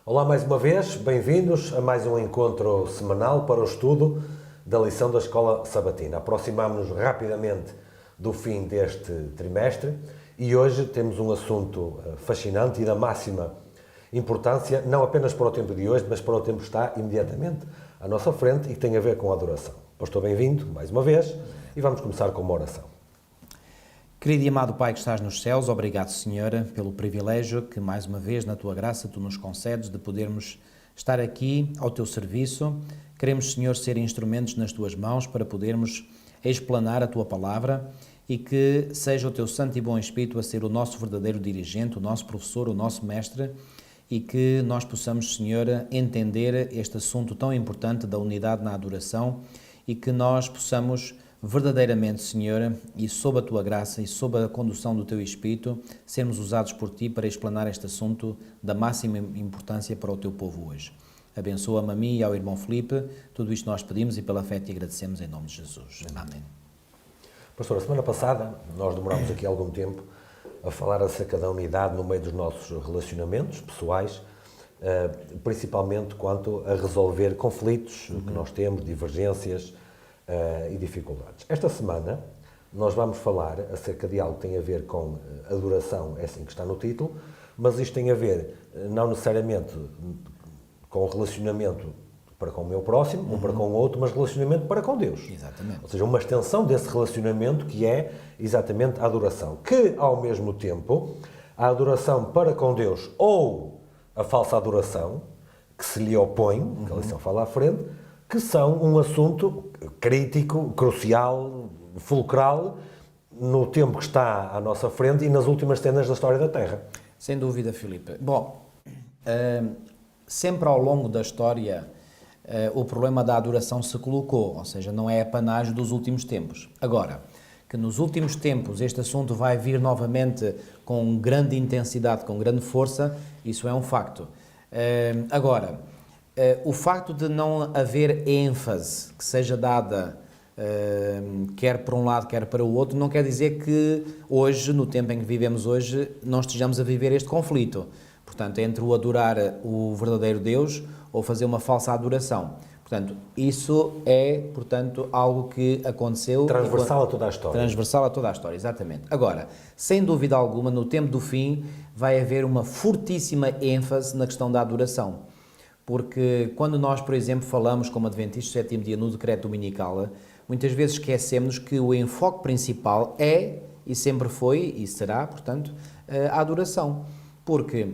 Olá mais uma vez, bem-vindos a mais um encontro semanal para o estudo da lição da Escola Sabatina. Aproximamos-nos rapidamente do fim deste trimestre e hoje temos um assunto fascinante e da máxima importância, não apenas para o tempo de hoje, mas para o tempo que está imediatamente à nossa frente e que tem a ver com a adoração. Pastor, bem-vindo mais uma vez e vamos começar com uma oração. Querido e amado Pai que estás nos céus, obrigado, Senhor, pelo privilégio que mais uma vez na Tua graça Tu nos concedes de podermos estar aqui ao Teu serviço. Queremos, Senhor, ser instrumentos nas Tuas mãos para podermos explanar a Tua Palavra e que seja o Teu Santo e Bom Espírito a ser o nosso verdadeiro dirigente, o nosso professor, o nosso mestre e que nós possamos, Senhor, entender este assunto tão importante da unidade na adoração e que nós possamos verdadeiramente, Senhor, e sob a Tua graça e sob a condução do Teu Espírito, sermos usados por Ti para explanar este assunto da máxima importância para o Teu povo hoje. Abençoa-me a mim e ao irmão Filipe, tudo isto nós pedimos e pela fé Te agradecemos em nome de Jesus. Amém. Pastor, a semana passada nós demorámos aqui algum tempo a falar acerca da unidade no meio dos nossos relacionamentos pessoais, principalmente quanto a resolver conflitos que nós temos, divergências e dificuldades. Esta semana nós vamos falar acerca de algo que tem a ver com adoração, é assim que está no título, mas isto tem a ver não necessariamente com o relacionamento para com o meu próximo, ou para com o outro, mas relacionamento para com Deus. Exatamente. Ou seja, uma extensão desse relacionamento que é exatamente a adoração. Que, ao mesmo tempo, a adoração para com Deus ou a falsa adoração, que se lhe opõe, que a lição fala à frente, que são um assunto crítico, crucial, fulcral, no tempo que está à nossa frente e nas últimas cenas da história da Terra. Sem dúvida, Filipe. Bom, sempre ao longo da história o problema da adoração se colocou, ou seja, não é apanágio dos últimos tempos. Agora, que nos últimos tempos este assunto vai vir novamente com grande intensidade, com grande força, isso é um facto. Agora, o facto de não haver ênfase que seja dada quer para um lado, quer para o outro, não quer dizer que hoje, no tempo em que vivemos hoje, não estejamos a viver este conflito. Portanto, entre o adorar o verdadeiro Deus ou fazer uma falsa adoração. Portanto, isso é, portanto, algo que aconteceu... Transversal a toda a história. Transversal a toda a história, exatamente. Agora, sem dúvida alguma, no tempo do fim, vai haver uma fortíssima ênfase na questão da adoração. Porque quando nós, por exemplo, falamos como adventistas do sétimo dia no decreto dominical, muitas vezes esquecemos que o enfoque principal é, e sempre foi, e será, portanto, a adoração. Porque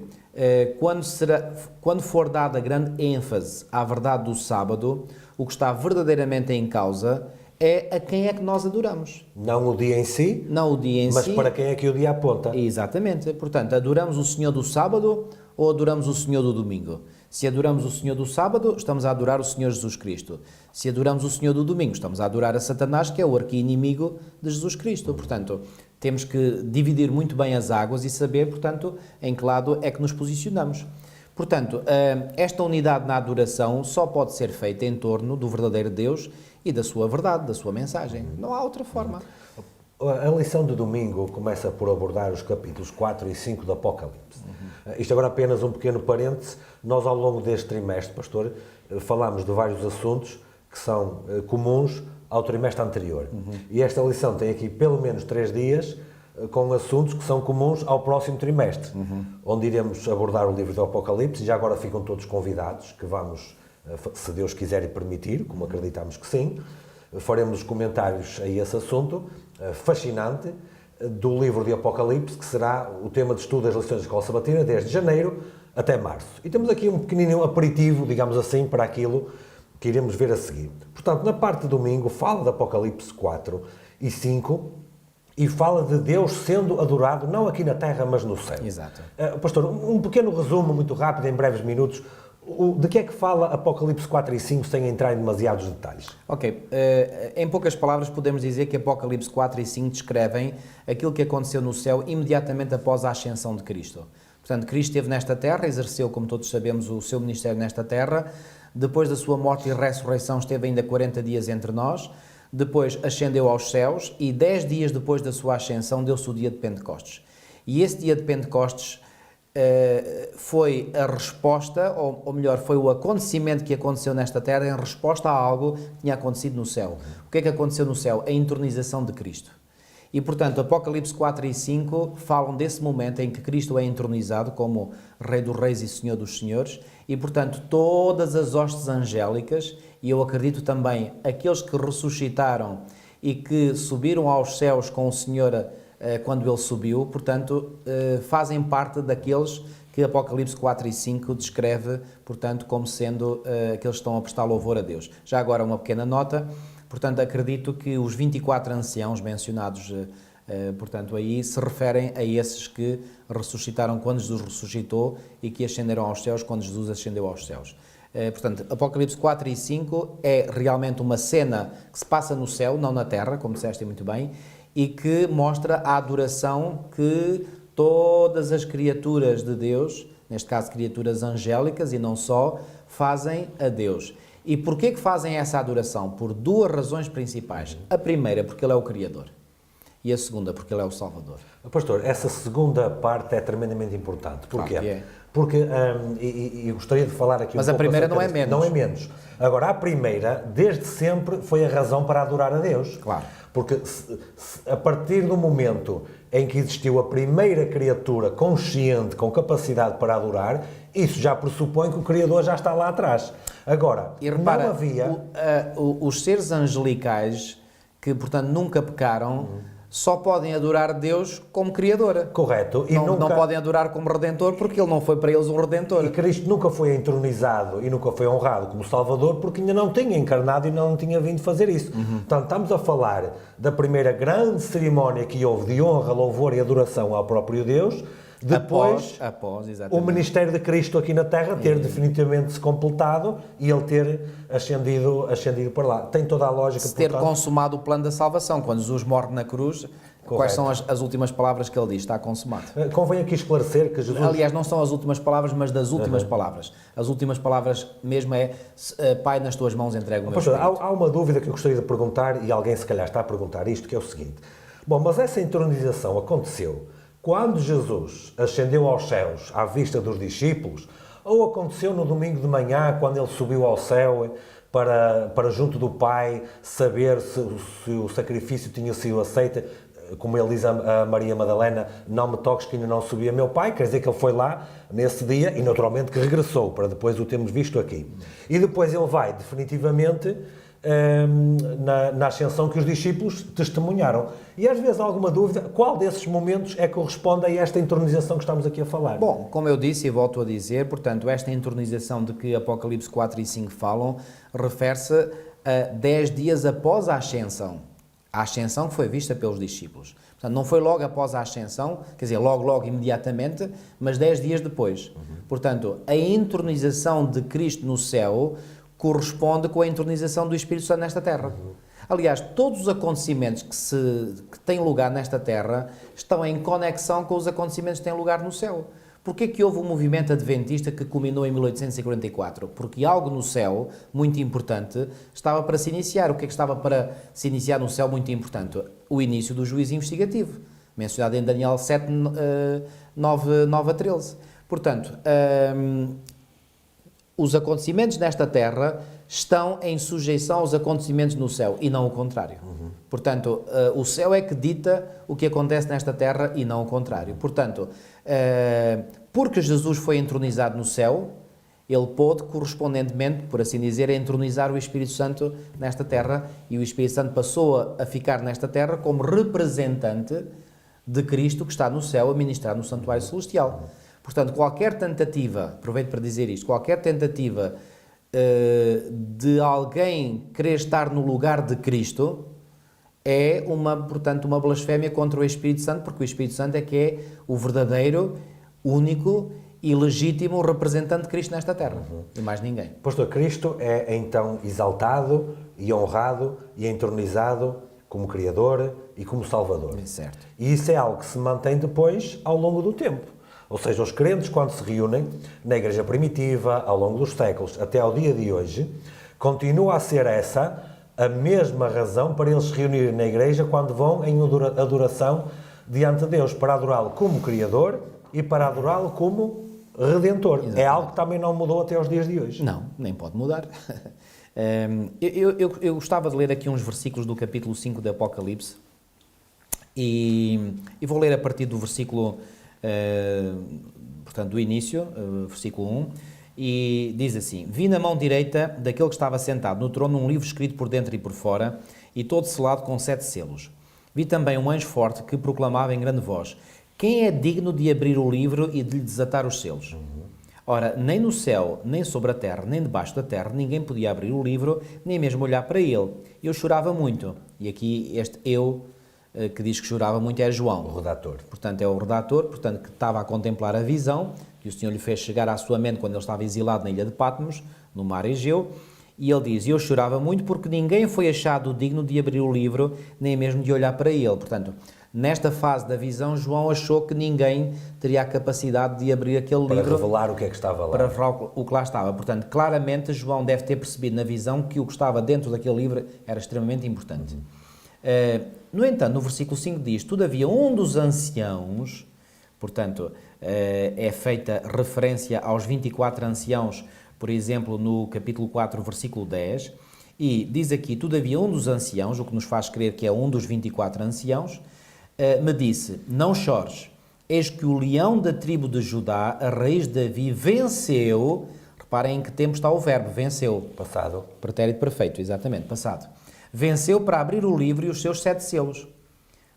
quando for dada grande ênfase à verdade do sábado, o que está verdadeiramente em causa é a quem é que nós adoramos. Não o dia em si, não o dia em mas si, para quem é que o dia aponta. Exatamente. Portanto, adoramos o Senhor do sábado ou adoramos o Senhor do domingo? Se adoramos o Senhor do sábado, estamos a adorar o Senhor Jesus Cristo. Se adoramos o Senhor do domingo, estamos a adorar a Satanás, que é o arqui-inimigo de Jesus Cristo. Portanto, temos que dividir muito bem as águas e saber, portanto, em que lado é que nos posicionamos. Portanto, esta unidade na adoração só pode ser feita em torno do verdadeiro Deus e da sua verdade, da sua mensagem. Não há outra forma. A lição de domingo começa por abordar os capítulos 4 e 5 do Apocalipse. Isto agora apenas um pequeno parêntese. Nós, ao longo deste trimestre, pastor, falámos de vários assuntos que são comuns ao trimestre anterior. E esta lição tem aqui pelo menos 3 dias com assuntos que são comuns ao próximo trimestre, onde iremos abordar o livro do Apocalipse, e já agora ficam todos convidados, que vamos, se Deus quiser e permitir, como acreditamos que sim, faremos comentários a esse assunto fascinante do livro de Apocalipse, que será o tema de estudo das lições da Escola Sabatina desde janeiro até março. E temos aqui um pequenino aperitivo, digamos assim, para aquilo que iremos ver a seguir. Portanto, na parte de domingo fala de Apocalipse 4 e 5 e fala de Deus sendo adorado, não aqui na terra, mas no céu. Exato. Pastor, um pequeno resumo muito rápido, em breves minutos. De que é que fala Apocalipse 4 e 5 sem entrar em demasiados detalhes? Ok, em poucas palavras podemos dizer que Apocalipse 4 e 5 descrevem aquilo que aconteceu no céu imediatamente após a ascensão de Cristo. Portanto, Cristo esteve nesta terra, exerceu, como todos sabemos, o seu ministério nesta terra. Depois da sua morte e ressurreição esteve ainda 40 dias entre nós. Depois ascendeu aos céus e 10 dias depois da sua ascensão deu-se o dia de Pentecostes. E esse dia de Pentecostes foi a resposta, ou melhor, foi o acontecimento que aconteceu nesta terra em resposta a algo que tinha acontecido no céu. O que é que aconteceu no céu? A entronização de Cristo. E, portanto, Apocalipse 4 e 5 falam desse momento em que Cristo é entronizado como Rei dos Reis e Senhor dos Senhores, e, portanto, todas as hostes angélicas, e eu acredito também aqueles que ressuscitaram e que subiram aos céus com o Senhor quando ele subiu, portanto, fazem parte daqueles que Apocalipse 4 e 5 descreve, portanto, como sendo aqueles que estão a prestar louvor a Deus. Já agora uma pequena nota, portanto, acredito que os 24 anciãos mencionados, portanto, aí se referem a esses que ressuscitaram quando Jesus ressuscitou e que ascenderam aos céus quando Jesus ascendeu aos céus. Portanto, Apocalipse 4 e 5 é realmente uma cena que se passa no céu, não na terra, como disseste muito bem, e que mostra a adoração que todas as criaturas de Deus, neste caso criaturas angélicas e não só, fazem a Deus. E porquê que fazem essa adoração? Por duas razões principais. A primeira, porque Ele é o Criador. E a segunda, porque Ele é o Salvador. Pastor, essa segunda parte é tremendamente importante. Porquê? Claro que é. Porque, e gostaria de falar aqui Mas um a pouco primeira não é disso. menos. Não é menos. Agora, a primeira, desde sempre, foi a razão para adorar a Deus. Claro. Porque a partir do momento em que existiu a primeira criatura consciente, com capacidade para adorar, isso já pressupõe que o Criador já está lá atrás. Agora, E repara, não havia... os seres angelicais, que portanto nunca pecaram, só podem adorar Deus como Criador. Correto. E Não podem adorar como Redentor, porque Ele não foi para eles um Redentor. E Cristo nunca foi entronizado e nunca foi honrado como Salvador, porque ainda não tinha encarnado e não tinha vindo fazer isso. Portanto, estamos a falar da primeira grande cerimónia que houve de honra, louvor e adoração ao próprio Deus, depois após o exatamente. ministério de Cristo aqui na Terra ter definitivamente se completado e Ele ter ascendido para lá. Tem toda a lógica. Se ter consumado o plano da salvação. Quando Jesus morre na cruz, quais são as últimas palavras que Ele diz? Está consumado. Convém aqui esclarecer que Jesus... Aliás, não são as últimas palavras, mas das últimas palavras. As últimas palavras mesmo é Pai, nas tuas mãos entrego o meu Pastor, espírito. há uma dúvida que eu gostaria de perguntar, e alguém se calhar está a perguntar isto, que é o seguinte. Bom, mas essa entronização aconteceu quando Jesus ascendeu aos céus à vista dos discípulos, ou aconteceu no domingo de manhã, quando ele subiu ao céu para junto do Pai, saber se o sacrifício tinha sido aceito, como ele diz a Maria Madalena, não me toques que ainda não subi a meu Pai, quer dizer que ele foi lá nesse dia e naturalmente que regressou, para depois o termos visto aqui. E depois ele vai definitivamente na ascensão que os discípulos testemunharam. E às vezes há alguma dúvida, qual desses momentos é que corresponde a esta entronização que estamos aqui a falar? Bom, como eu disse e volto a dizer, portanto, esta entronização de que Apocalipse 4 e 5 falam, refere-se a 10 dias após a ascensão. A ascensão que foi vista pelos discípulos. Portanto, não foi logo após a ascensão, quer dizer, logo, imediatamente, mas 10 dias depois. Portanto, a entronização de Cristo no céu corresponde com a entronização do Espírito Santo nesta terra. Aliás, todos os acontecimentos que têm lugar nesta terra estão em conexão com os acontecimentos que têm lugar no céu. Porquê que houve um movimento adventista que culminou em 1844? Porque algo no céu, muito importante, estava para se iniciar. O que é que estava para se iniciar no céu muito importante? O início do juízo investigativo, mencionado em Daniel 7, 9 a 13. Portanto, os acontecimentos nesta terra estão em sujeição aos acontecimentos no céu e não o contrário. Portanto, o céu é que dita o que acontece nesta terra e não o contrário. Portanto, porque Jesus foi entronizado no céu, ele pôde, correspondentemente, por assim dizer, entronizar o Espírito Santo nesta terra e o Espírito Santo passou a ficar nesta terra como representante de Cristo que está no céu a ministrar no santuário celestial. Portanto, qualquer tentativa, aproveito para dizer isto, qualquer tentativa de alguém querer estar no lugar de Cristo é, portanto, uma blasfémia contra o Espírito Santo, porque o Espírito Santo é que é o verdadeiro, único e legítimo representante de Cristo nesta terra, e mais ninguém. Pastor, Cristo é então exaltado e honrado e entronizado como Criador e como Salvador. Certo. E isso é algo que se mantém depois ao longo do tempo. Ou seja, os crentes, quando se reúnem na Igreja Primitiva, ao longo dos séculos, até ao dia de hoje, continua a ser essa a mesma razão para eles se reunirem na Igreja quando vão em adoração diante de Deus, para adorá-lo como Criador e para adorá-lo como Redentor. Exatamente. É algo que também não mudou até aos dias de hoje. Não, nem pode mudar. Eu gostava de ler aqui uns versículos do capítulo 5 do Apocalipse e vou ler a partir do versículo, portanto, do início, versículo 1, e diz assim: Vi na mão direita daquele que estava sentado no trono um livro escrito por dentro e por fora e todo selado com 7 selos. Vi também um anjo forte que proclamava em grande voz: Quem é digno de abrir o livro e de lhe desatar os selos? Ora, nem no céu, nem sobre a terra, nem debaixo da terra, ninguém podia abrir o livro, nem mesmo olhar para ele. Eu chorava muito. E aqui este eu, que diz que chorava muito, é João. O redator. Portanto, é o redator, portanto, que estava a contemplar a visão que o Senhor lhe fez chegar à sua mente quando ele estava exilado na ilha de Patmos, no mar Egeu. E ele diz: Eu chorava muito porque ninguém foi achado digno de abrir o livro, nem mesmo de olhar para ele. Portanto, nesta fase da visão, João achou que ninguém teria a capacidade de abrir aquele livro. Para revelar o que é que estava lá. Para revelar o que lá estava. Portanto, claramente, João deve ter percebido na visão que o que estava dentro daquele livro era extremamente importante. No entanto, no versículo 5 diz: Todavia, um dos anciãos, portanto, é feita referência aos 24 anciãos, por exemplo, no capítulo 4, versículo 10, e diz aqui: Todavia, um dos anciãos, o que nos faz crer que é um dos 24 anciãos, me disse: Não chores, eis que o leão da tribo de Judá, a raiz de Davi, venceu. Reparem em que tempo está o verbo, venceu. Passado. Pretérito perfeito, exatamente, passado. Venceu para abrir o livro e os seus 7 selos.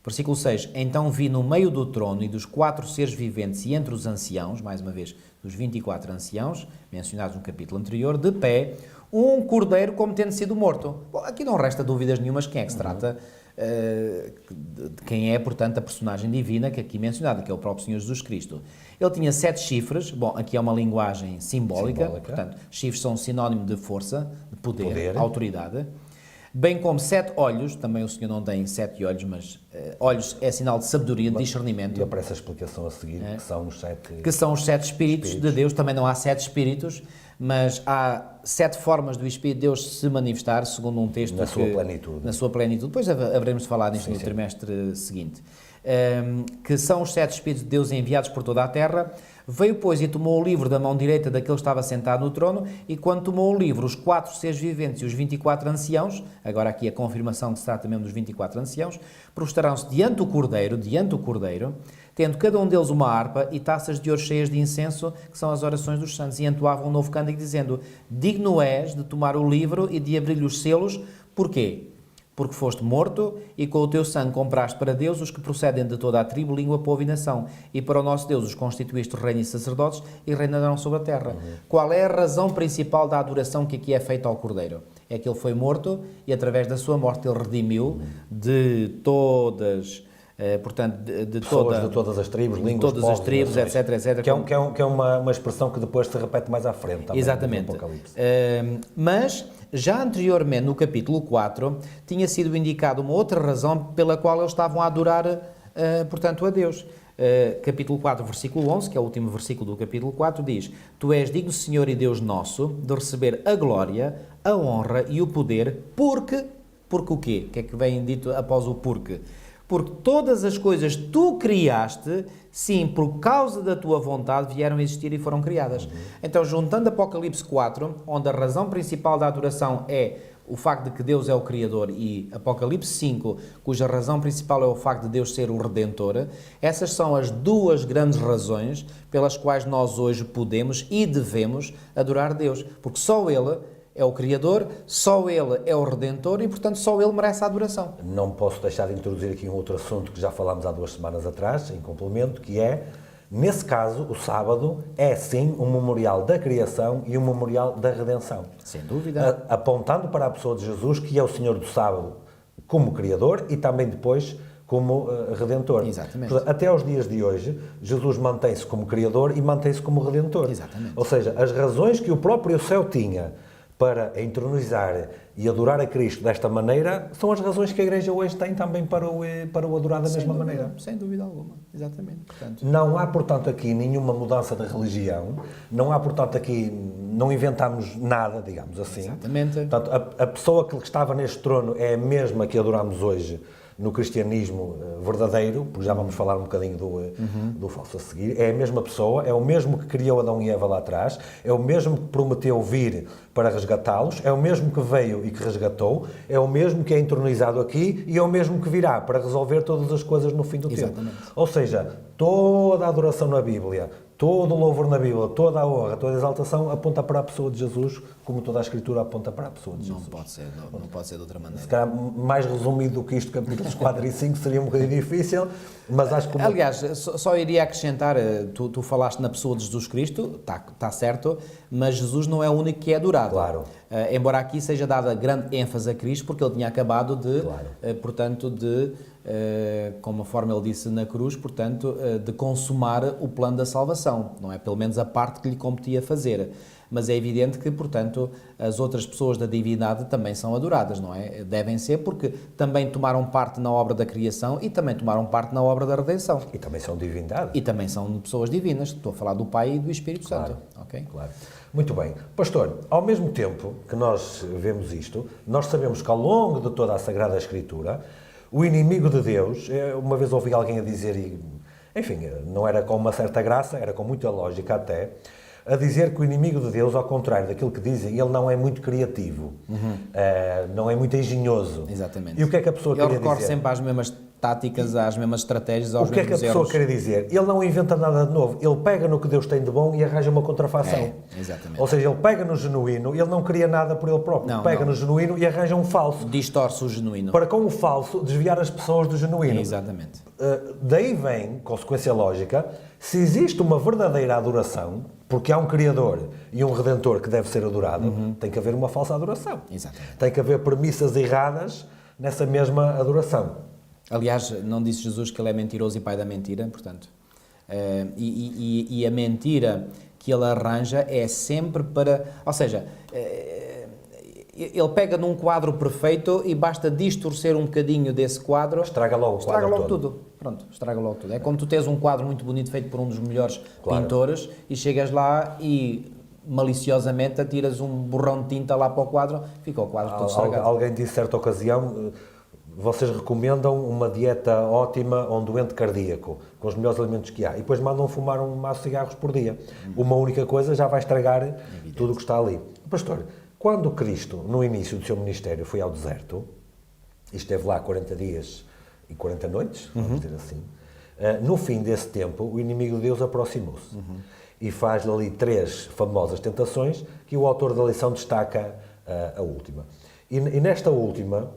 Versículo 6. Então vi no meio do trono e dos 4 seres viventes e entre os anciãos, mais uma vez, dos 24 anciãos, mencionados no capítulo anterior, de pé, um cordeiro como tendo sido morto. Bom, aqui não resta dúvidas nenhumas quem é que se trata, de quem é, portanto, a personagem divina que aqui mencionada, que é o próprio Senhor Jesus Cristo. Ele tinha 7 chifres, bom, aqui é uma linguagem simbólica. Portanto, chifres são sinónimo de força, de poder. Autoridade. Bem como 7 olhos, também o Senhor não tem 7 olhos, mas olhos é sinal de sabedoria, de discernimento. E aparece a explicação a seguir, que são os 7... Que são os 7 espíritos de Deus, também não há 7 espíritos, mas há 7 formas do Espírito de Deus se manifestar, segundo um texto... Na sua plenitude. Na sua plenitude. Depois haveremos de falar nisto no trimestre seguinte. Que são os 7 Espíritos de Deus enviados por toda a terra. Veio, pois, e tomou o livro da mão direita daquele que estava sentado no trono, e quando tomou o livro, os 4 seres viventes e os 24 anciãos, agora aqui a confirmação que se trata mesmo dos 24 anciãos, prostraram-se diante do Cordeiro, tendo cada um deles uma harpa e taças de ouro cheias de incenso, que são as orações dos santos, e entoavam um novo cântico, dizendo: Digno és de tomar o livro e de abrir-lhe os selos. Porquê? Porque foste morto e com o teu sangue compraste para Deus os que procedem de toda a tribo, língua, povo e nação. E para o nosso Deus os constituíste reino e sacerdotes e reinarão sobre a terra. Qual é a razão principal da adoração que aqui é feita ao Cordeiro? É que ele foi morto e através da sua morte ele redimiu de todas... portanto, de todas as tribos, línguas, todas povos, as tribos, etc. Que é uma expressão que depois se repete mais à frente. Também, exatamente. no Apocalipse. Mas, já anteriormente, no capítulo 4, tinha sido indicada uma outra razão pela qual eles estavam a adorar, portanto, a Deus. Capítulo 4, versículo 11, que é o último versículo do capítulo 4, diz: Tu és digno, Senhor e Deus nosso, de receber a glória, a honra e o poder, porque o quê? O que é que vem dito após o porque? Porque todas as coisas tu criaste, sim, por causa da tua vontade, vieram a existir e foram criadas. Então, juntando Apocalipse 4, onde a razão principal da adoração é o facto de que Deus é o Criador, e Apocalipse 5, cuja razão principal é o facto de Deus ser o Redentor, essas são as duas grandes razões pelas quais nós hoje podemos e devemos adorar Deus. Porque só Ele é o Criador, só Ele é o Redentor e, portanto, só Ele merece a adoração. Não posso deixar de introduzir aqui um outro assunto que já falámos há 2 semanas atrás, em complemento, que é, nesse caso, o sábado é sim um memorial da criação e um memorial da redenção. Sem dúvida. Apontando para a pessoa de Jesus, que é o Senhor do sábado como Criador e também depois como Redentor. Exatamente. Portanto, até aos dias de hoje, Jesus mantém-se como Criador e mantém-se como Redentor. Exatamente. Ou seja, as razões que o próprio céu tinha para entronizar e adorar a Cristo desta maneira, são as razões que a Igreja hoje tem também para o adorar da mesma maneira. Sem dúvida alguma, exatamente. Portanto, não há, portanto, aqui nenhuma mudança de religião, não há, portanto, aqui, não inventamos nada, digamos assim. Exatamente. Portanto, a pessoa que estava neste trono é a mesma que adoramos hoje, no cristianismo verdadeiro, porque já vamos falar um bocadinho do falso a seguir, é a mesma pessoa, é o mesmo que criou Adão e Eva lá atrás, é o mesmo que prometeu vir para resgatá-los, é o mesmo que veio e que resgatou, é o mesmo que é entronizado aqui e é o mesmo que virá para resolver todas as coisas no fim do tempo. Ou seja, toda a adoração na Bíblia, todo o louvor na Bíblia, toda a honra, toda a exaltação aponta para a pessoa de Jesus, como toda a Escritura aponta para a pessoa de Jesus. Não pode ser de outra maneira. Se calhar, mais resumido do que isto, capítulos 4 e 5, seria um bocadinho difícil, mas acho que... Aliás, só iria acrescentar, tu falaste na pessoa de Jesus Cristo, está certo, mas Jesus não é o único que é adorado. Claro. Embora aqui seja dada grande ênfase a Cristo, porque ele tinha acabado de, conforme ele disse na cruz, portanto, de consumar o plano da salvação, não é? Pelo menos a parte que lhe competia fazer. Mas é evidente que, portanto, as outras pessoas da divindade também são adoradas, não é? Devem ser, porque também tomaram parte na obra da criação e também tomaram parte na obra da redenção. E também são divindade. E também são pessoas divinas. Estou a falar do Pai e do Espírito Santo. Okay? Claro. Muito bem. Pastor, ao mesmo tempo que nós vemos isto, nós sabemos que ao longo de toda a Sagrada Escritura, o inimigo de Deus, uma vez ouvi alguém a dizer, e, enfim, não era com uma certa graça, era com muita lógica até, a dizer que o inimigo de Deus, ao contrário daquilo que dizem, ele não é muito criativo, não é muito engenhoso. Exatamente. E o que é que a pessoa queria dizer? Ele recorre sempre às mesmas táticas, às mesmas estratégias, aos mesmos erros. O que é que a pessoa quer dizer? Ele não inventa nada de novo, ele pega no que Deus tem de bom e arranja uma contrafação. Exatamente. Ou seja, ele pega no genuíno, ele não cria nada por ele próprio, pega no genuíno e arranja um falso. Distorce o genuíno. Para com o falso desviar as pessoas do genuíno. Exatamente. Daí vem, consequência lógica, se existe uma verdadeira adoração, porque há um Criador e um Redentor que deve ser adorado, tem que haver uma falsa adoração. Exatamente. Tem que haver premissas erradas nessa mesma adoração. Aliás, não disse Jesus que ele é mentiroso e pai da mentira, portanto. E a mentira que ele arranja é sempre para... Ou seja, ele pega num quadro perfeito e basta distorcer um bocadinho desse quadro... Estraga logo o quadro todo. Tudo. Pronto, estraga logo tudo. É como tu tens um quadro muito bonito feito por um dos melhores pintores e chegas lá e maliciosamente atiras um borrão de tinta lá para o quadro, fica o quadro todo estragado. Alguém disse, certa ocasião... Vocês recomendam uma dieta ótima a um doente cardíaco, com os melhores alimentos que há, e depois mandam fumar um maço de cigarros por dia. Uma única coisa já vai estragar tudo o que está ali. Pastor, quando Cristo, no início do seu ministério, foi ao deserto, e esteve lá 40 dias e 40 noites, vamos dizer assim, no fim desse tempo, o inimigo de Deus aproximou-se e faz ali 3 famosas tentações que o autor da lição destaca a última. E nesta última...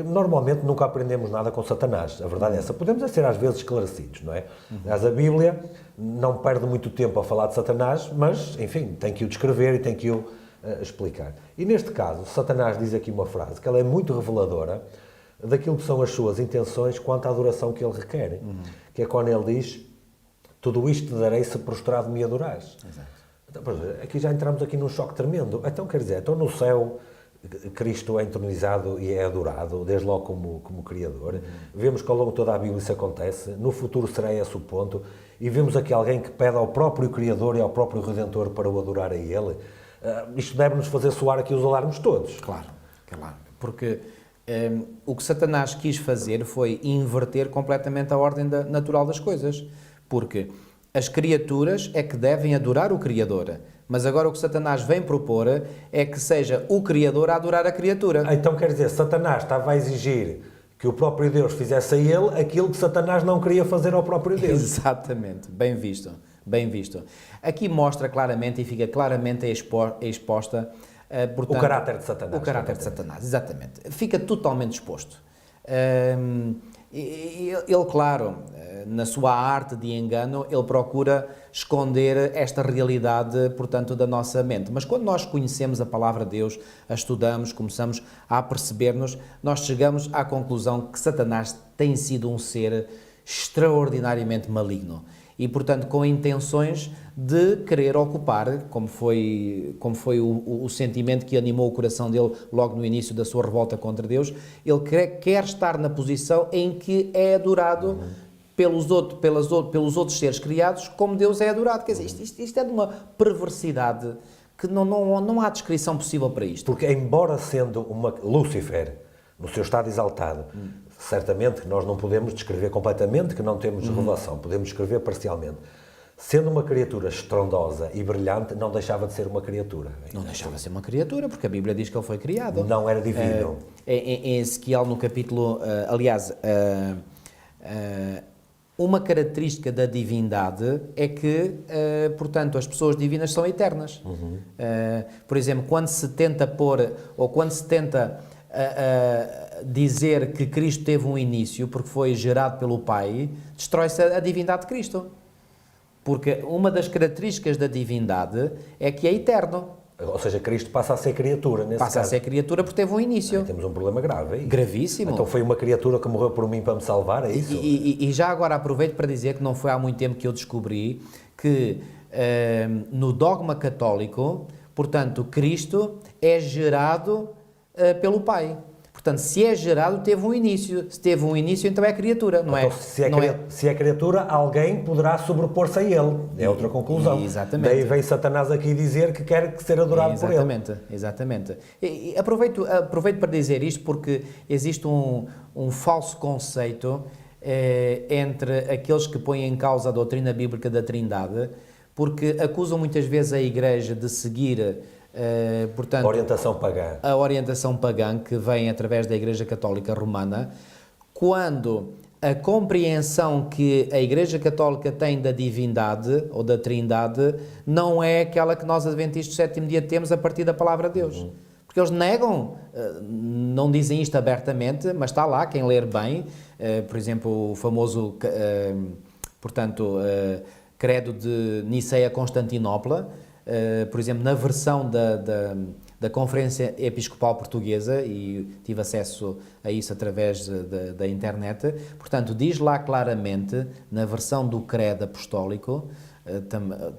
Normalmente nunca aprendemos nada com Satanás, a verdade é essa. Podemos ser às vezes esclarecidos, não é? Mas a Bíblia não perde muito tempo a falar de Satanás, mas, enfim, tem que o descrever e tem que o explicar. E neste caso, Satanás diz aqui uma frase que ela é muito reveladora daquilo que são as suas intenções quanto à adoração que ele requer. Que é quando ele diz, tudo isto te darei se prostrado me adorares. Exato. Então, aqui já entramos aqui num choque tremendo. Então, quer dizer, no céu... Cristo é entronizado e é adorado, desde logo como Criador. Vemos que ao longo de toda a Bíblia isso acontece, no futuro será esse o ponto, e vemos aqui alguém que pede ao próprio Criador e ao próprio Redentor para o adorar a Ele. Isto deve-nos fazer soar aqui os alarmes todos. Claro, porque o que Satanás quis fazer foi inverter completamente a ordem natural das coisas, porque as criaturas é que devem adorar o Criador. Mas agora o que Satanás vem propor é que seja o Criador a adorar a criatura. Então quer dizer, Satanás estava a exigir que o próprio Deus fizesse a ele aquilo que Satanás não queria fazer ao próprio Deus. Exatamente, bem visto, bem visto. Aqui mostra claramente e fica claramente exposta, portanto, o caráter de Satanás. O caráter de Satanás, exatamente. Fica totalmente exposto. Ele, claro, na sua arte de engano, ele procura esconder esta realidade, portanto, da nossa mente. Mas quando nós conhecemos a palavra de Deus, a estudamos, começamos a aperceber-nos, nós chegamos à conclusão que Satanás tem sido um ser extraordinariamente maligno. E, portanto, com intenções de querer ocupar, como foi o sentimento que animou o coração dele logo no início da sua revolta contra Deus, ele quer estar na posição em que é adorado pelos outros seres criados, como Deus é adorado. Quer dizer, isto é de uma perversidade que não há descrição possível para isto. Porque, embora sendo Lúcifer, no seu estado exaltado, Certamente que nós não podemos descrever completamente, que não temos revelação, podemos descrever parcialmente. Sendo uma criatura estrondosa e brilhante, não deixava de ser uma criatura. Não deixava de ser uma criatura, porque a Bíblia diz que ele foi criado. Não era divino. Em Ezequiel, no capítulo... uma característica da divindade é que, portanto, as pessoas divinas são eternas. Por exemplo, quando se tenta pôr, ou quando se tenta dizer que Cristo teve um início porque foi gerado pelo Pai, destrói-se a divindade de Cristo. Porque uma das características da divindade é que é eterno. Ou seja, Cristo passa a ser criatura, nesse Passa caso. a ser criatura porque teve um início. Temos um problema grave aí. Gravíssimo. Então foi uma criatura que morreu por mim para me salvar, é isso? E já agora aproveito para dizer que não foi há muito tempo que eu descobri que no dogma católico, portanto, Cristo é gerado pelo Pai. Portanto, se é gerado, teve um início. Se teve um início, então é criatura, não então, é? Se é criatura, alguém poderá sobrepor-se a ele. É outra conclusão. Exatamente. Daí vem Satanás aqui dizer que quer ser adorado por ele. Exatamente. E aproveito para dizer isto porque existe um falso conceito entre aqueles que põem em causa a doutrina bíblica da Trindade, porque acusam muitas vezes a Igreja de seguir... portanto, a orientação pagã que vem através da Igreja Católica Romana, quando a compreensão que a Igreja Católica tem da divindade ou da Trindade não é aquela que nós adventistas do sétimo dia temos a partir da palavra de Deus. Porque eles negam, não dizem isto abertamente, mas está lá, quem ler bem, por exemplo, o famoso, credo de Niceia-Constantinopla, por exemplo, na versão da Conferência Episcopal Portuguesa, e tive acesso a isso através da internet, portanto, diz lá claramente, na versão do credo apostólico,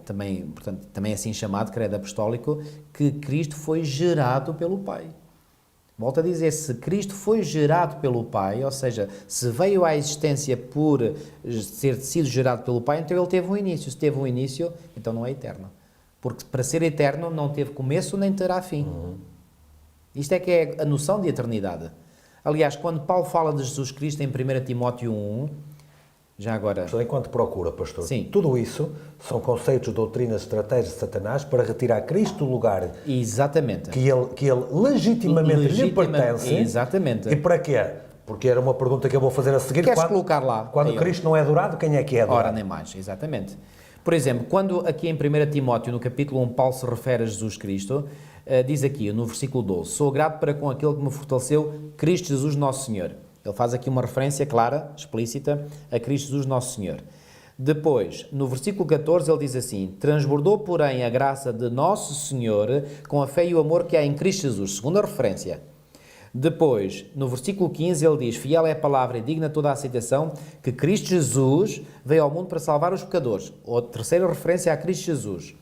também assim chamado credo apostólico, que Cristo foi gerado pelo Pai. Volto a dizer, se Cristo foi gerado pelo Pai, ou seja, se veio à existência por ter sido gerado pelo Pai, então ele teve um início. Se teve um início, então não é eterno. Porque para ser eterno não teve começo nem terá fim. Isto é que é a noção de eternidade. Aliás, quando Paulo fala de Jesus Cristo em 1 Timóteo 1, já agora... Enquanto procura, pastor, Sim. Tudo isso são conceitos, doutrinas, estratégias de Satanás para retirar Cristo do lugar Exatamente. que ele legitimamente lhe pertence. Exatamente. E para quê? Porque era uma pergunta que eu vou fazer a seguir. Queres colocar lá? Quando Cristo não é adorado, quem é que é adorado? Ora, nem mais, exatamente. Por exemplo, quando aqui em 1 Timóteo, no capítulo 1, Paulo se refere a Jesus Cristo, diz aqui, no versículo 12, sou grato para com aquele que me fortaleceu, Cristo Jesus Nosso Senhor. Ele faz aqui uma referência clara, explícita, a Cristo Jesus Nosso Senhor. Depois, no versículo 14, ele diz assim, transbordou, porém, a graça de Nosso Senhor com a fé e o amor que há em Cristo Jesus. Segunda referência. Depois, no versículo 15, ele diz, fiel é a palavra e digna toda a aceitação, que Cristo Jesus veio ao mundo para salvar os pecadores. Ou terceira referência a Cristo Jesus.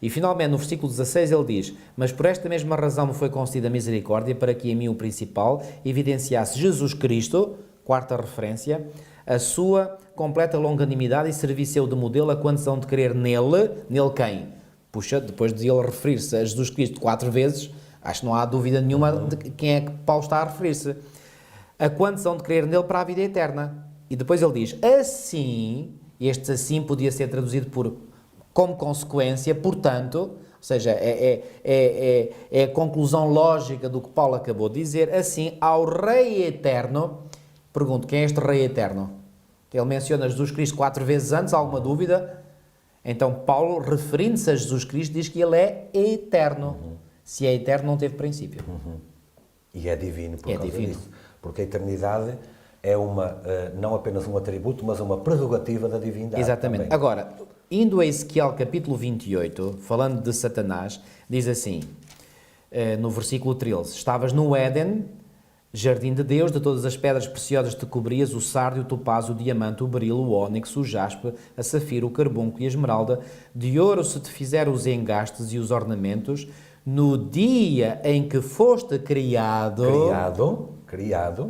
E finalmente, no versículo 16, ele diz, mas por esta mesma razão me foi concedida a misericórdia, para que em mim o principal evidenciasse Jesus Cristo, quarta referência, a sua completa longanimidade e servisse eu de modelo a quantos hão de crer nele quem? Puxa, depois de ele referir-se a Jesus Cristo 4 vezes, acho que não há dúvida nenhuma de quem é que Paulo está a referir-se. A quantos hão de crer nele para a vida eterna. E depois ele diz, assim, este assim podia ser traduzido por como consequência, portanto, ou seja, é a conclusão lógica do que Paulo acabou de dizer, assim, ao Rei Eterno, pergunto, quem é este Rei Eterno? Ele menciona Jesus Cristo 4 vezes antes, alguma dúvida? Então Paulo, referindo-se a Jesus Cristo, diz que ele é eterno. Se é eterno, não teve princípio. E é divino por causa disso. Porque a eternidade é não apenas um atributo, mas uma prerrogativa da divindade. Exatamente. Também. Agora, indo a Ezequiel capítulo 28, falando de Satanás, diz assim, no versículo 13, estavas no Éden, jardim de Deus, de todas as pedras preciosas te cobrias, o sárdio, o topázio, o diamante, o berilo, o ónix, o jaspe, a safira, o carbúnculo e a esmeralda, de ouro se te fizeram os engastes e os ornamentos, no dia em que foste criado,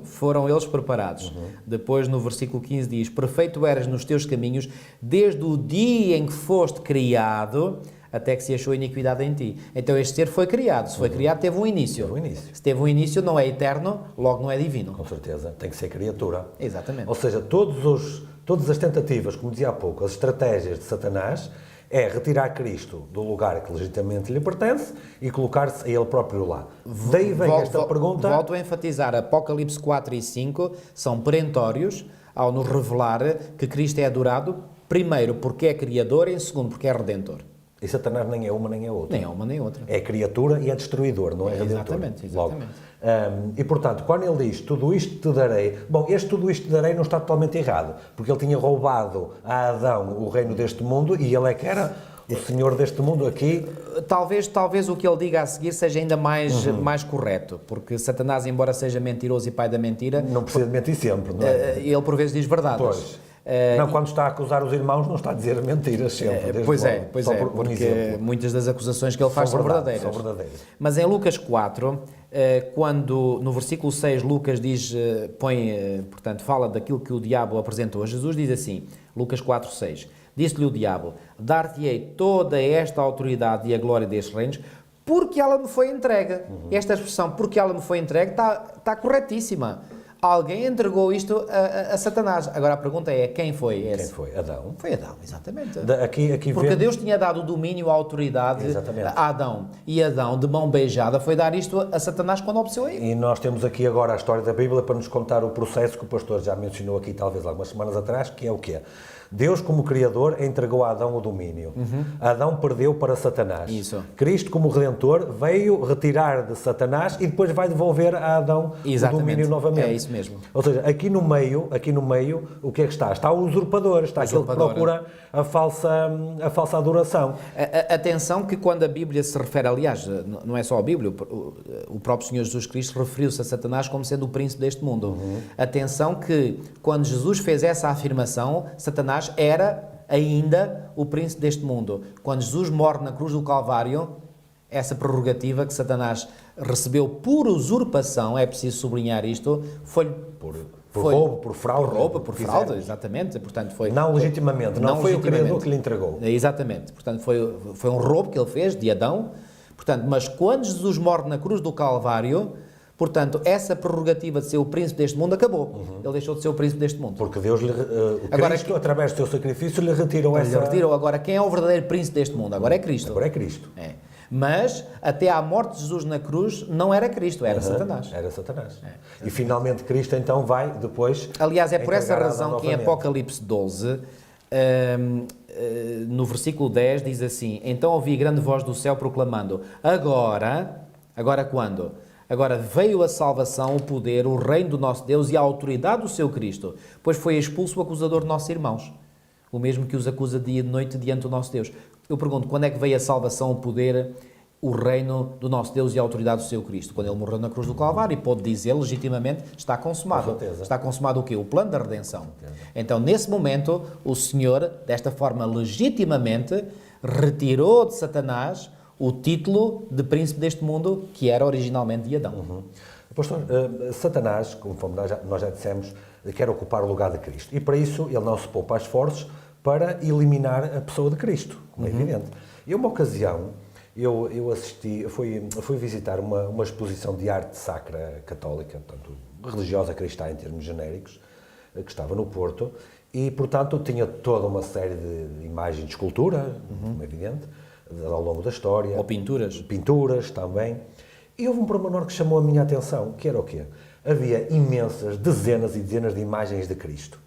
foram eles preparados. Depois no versículo 15 diz, perfeito eras nos teus caminhos, desde o dia em que foste criado, até que se achou iniquidade em ti. Então este ser foi criado. Se foi criado, teve um início. Teve um início. Se teve um início, não é eterno, logo não é divino. Com certeza, tem que ser criatura. Exatamente. Ou seja, todas as tentativas, como dizia há pouco, as estratégias de Satanás, é retirar Cristo do lugar que legitimamente lhe pertence e colocar-se a ele próprio lá. Daí vem esta pergunta... Volto a enfatizar, Apocalipse 4 e 5 são perentórios ao nos revelar que Cristo é adorado, primeiro porque é criador e segundo porque é redentor. E Satanás nem é uma nem é outra. Nem é uma nem outra. É criatura e é destruidor, não é redentor. Exatamente. Logo. E portanto, quando ele diz tudo isto te darei, bom, este tudo isto te darei não está totalmente errado, porque ele tinha roubado a Adão o reino deste mundo e ele é que era o senhor deste mundo aqui. Talvez o que ele diga a seguir seja ainda mais correto, porque Satanás, embora seja mentiroso e pai da mentira, Não precisa de mentir sempre, não é? ele por vezes diz verdades. Pois. Não, quando está a acusar os irmãos, não está a dizer mentiras sempre. Pois logo. é, Só por porque exemplo. muitas das acusações que ele faz são verdadeiras. São verdadeiras. Mas em Lucas 4, quando no versículo 6 Lucas diz, portanto, fala daquilo que o diabo apresentou a Jesus, diz assim, Lucas 4, 6, disse-lhe o diabo, dar-te-ei toda esta autoridade e a glória destes reinos, porque ela me foi entregue. Esta expressão, porque ela me foi entregue, está corretíssima. Alguém entregou isto a Satanás. Agora a pergunta é, quem foi esse? Quem foi? Adão. Foi Adão, exatamente. Aqui Porque vemos... Deus tinha dado o domínio, a autoridade a Adão. E Adão, de mão beijada, foi dar isto a Satanás quando obteceu a ele. E nós temos aqui agora a história da Bíblia para nos contar o processo que o pastor já mencionou aqui talvez algumas semanas atrás, que é o quê? Deus, como Criador, entregou a Adão o domínio. Adão perdeu para Satanás. Isso. Cristo, como Redentor, veio retirar de Satanás e depois vai devolver a Adão o domínio novamente. É isso mesmo. Ou seja, aqui no meio, o que é que está? Está o usurpador, está aquele que procura a falsa adoração. Atenção que quando a Bíblia se refere, aliás, não é só a Bíblia, o próprio Senhor Jesus Cristo referiu-se a Satanás como sendo o príncipe deste mundo. Atenção que quando Jesus fez essa afirmação, Satanás era ainda o príncipe deste mundo. Quando Jesus morre na cruz do Calvário, essa prerrogativa que Satanás recebeu por usurpação, é preciso sublinhar isto, foi roubo, por fraude. Por fraude, exatamente. Portanto, foi, não legitimamente, não foi o Criador que lhe entregou. Exatamente. Portanto, foi um roubo que ele fez de Adão. Portanto, mas quando Jesus morre na cruz do Calvário, portanto, essa prerrogativa de ser o príncipe deste mundo acabou. Ele deixou de ser o príncipe deste mundo. Porque Deus, Cristo, através do seu sacrifício, lhe retirou essa... Ele retirou. Agora, quem é o verdadeiro príncipe deste mundo? Agora é Cristo. Agora é Cristo. É. Mas, até à morte de Jesus na cruz, não era Cristo, era Satanás. Era Satanás. E finalmente Cristo então vai depois... Aliás, é por essa razão que em Apocalipse 12, no versículo 10, diz assim, então ouvi grande voz do céu proclamando, agora quando? Agora veio a salvação, o poder, o reino do nosso Deus e a autoridade do seu Cristo, pois foi expulso o acusador de nossos irmãos, o mesmo que os acusa dia e noite diante do nosso Deus. Eu pergunto, quando é que veio a salvação, o poder, o reino do nosso Deus e a autoridade do seu Cristo? Quando ele morreu na cruz do Calvário e pôde dizer legitimamente, está consumado. Está consumado o quê? O plano da redenção. Então, nesse momento, o Senhor, desta forma legitimamente, retirou de Satanás o título de príncipe deste mundo, que era originalmente de Adão. Pastor, Satanás, conforme nós já dissemos, quer ocupar o lugar de Cristo. E para isso ele não se poupa esforços para eliminar a pessoa de Cristo, como é evidente. E uma ocasião, eu assisti, fui visitar uma exposição de arte sacra católica, portanto, religiosa cristã em termos genéricos, que estava no Porto, e, portanto, tinha toda uma série de imagens de escultura, como é evidente, ao longo da história. Ou pinturas. Pinturas também. E houve um pormenor que chamou a minha atenção, que era o quê? Havia imensas, dezenas e dezenas de imagens de Cristo.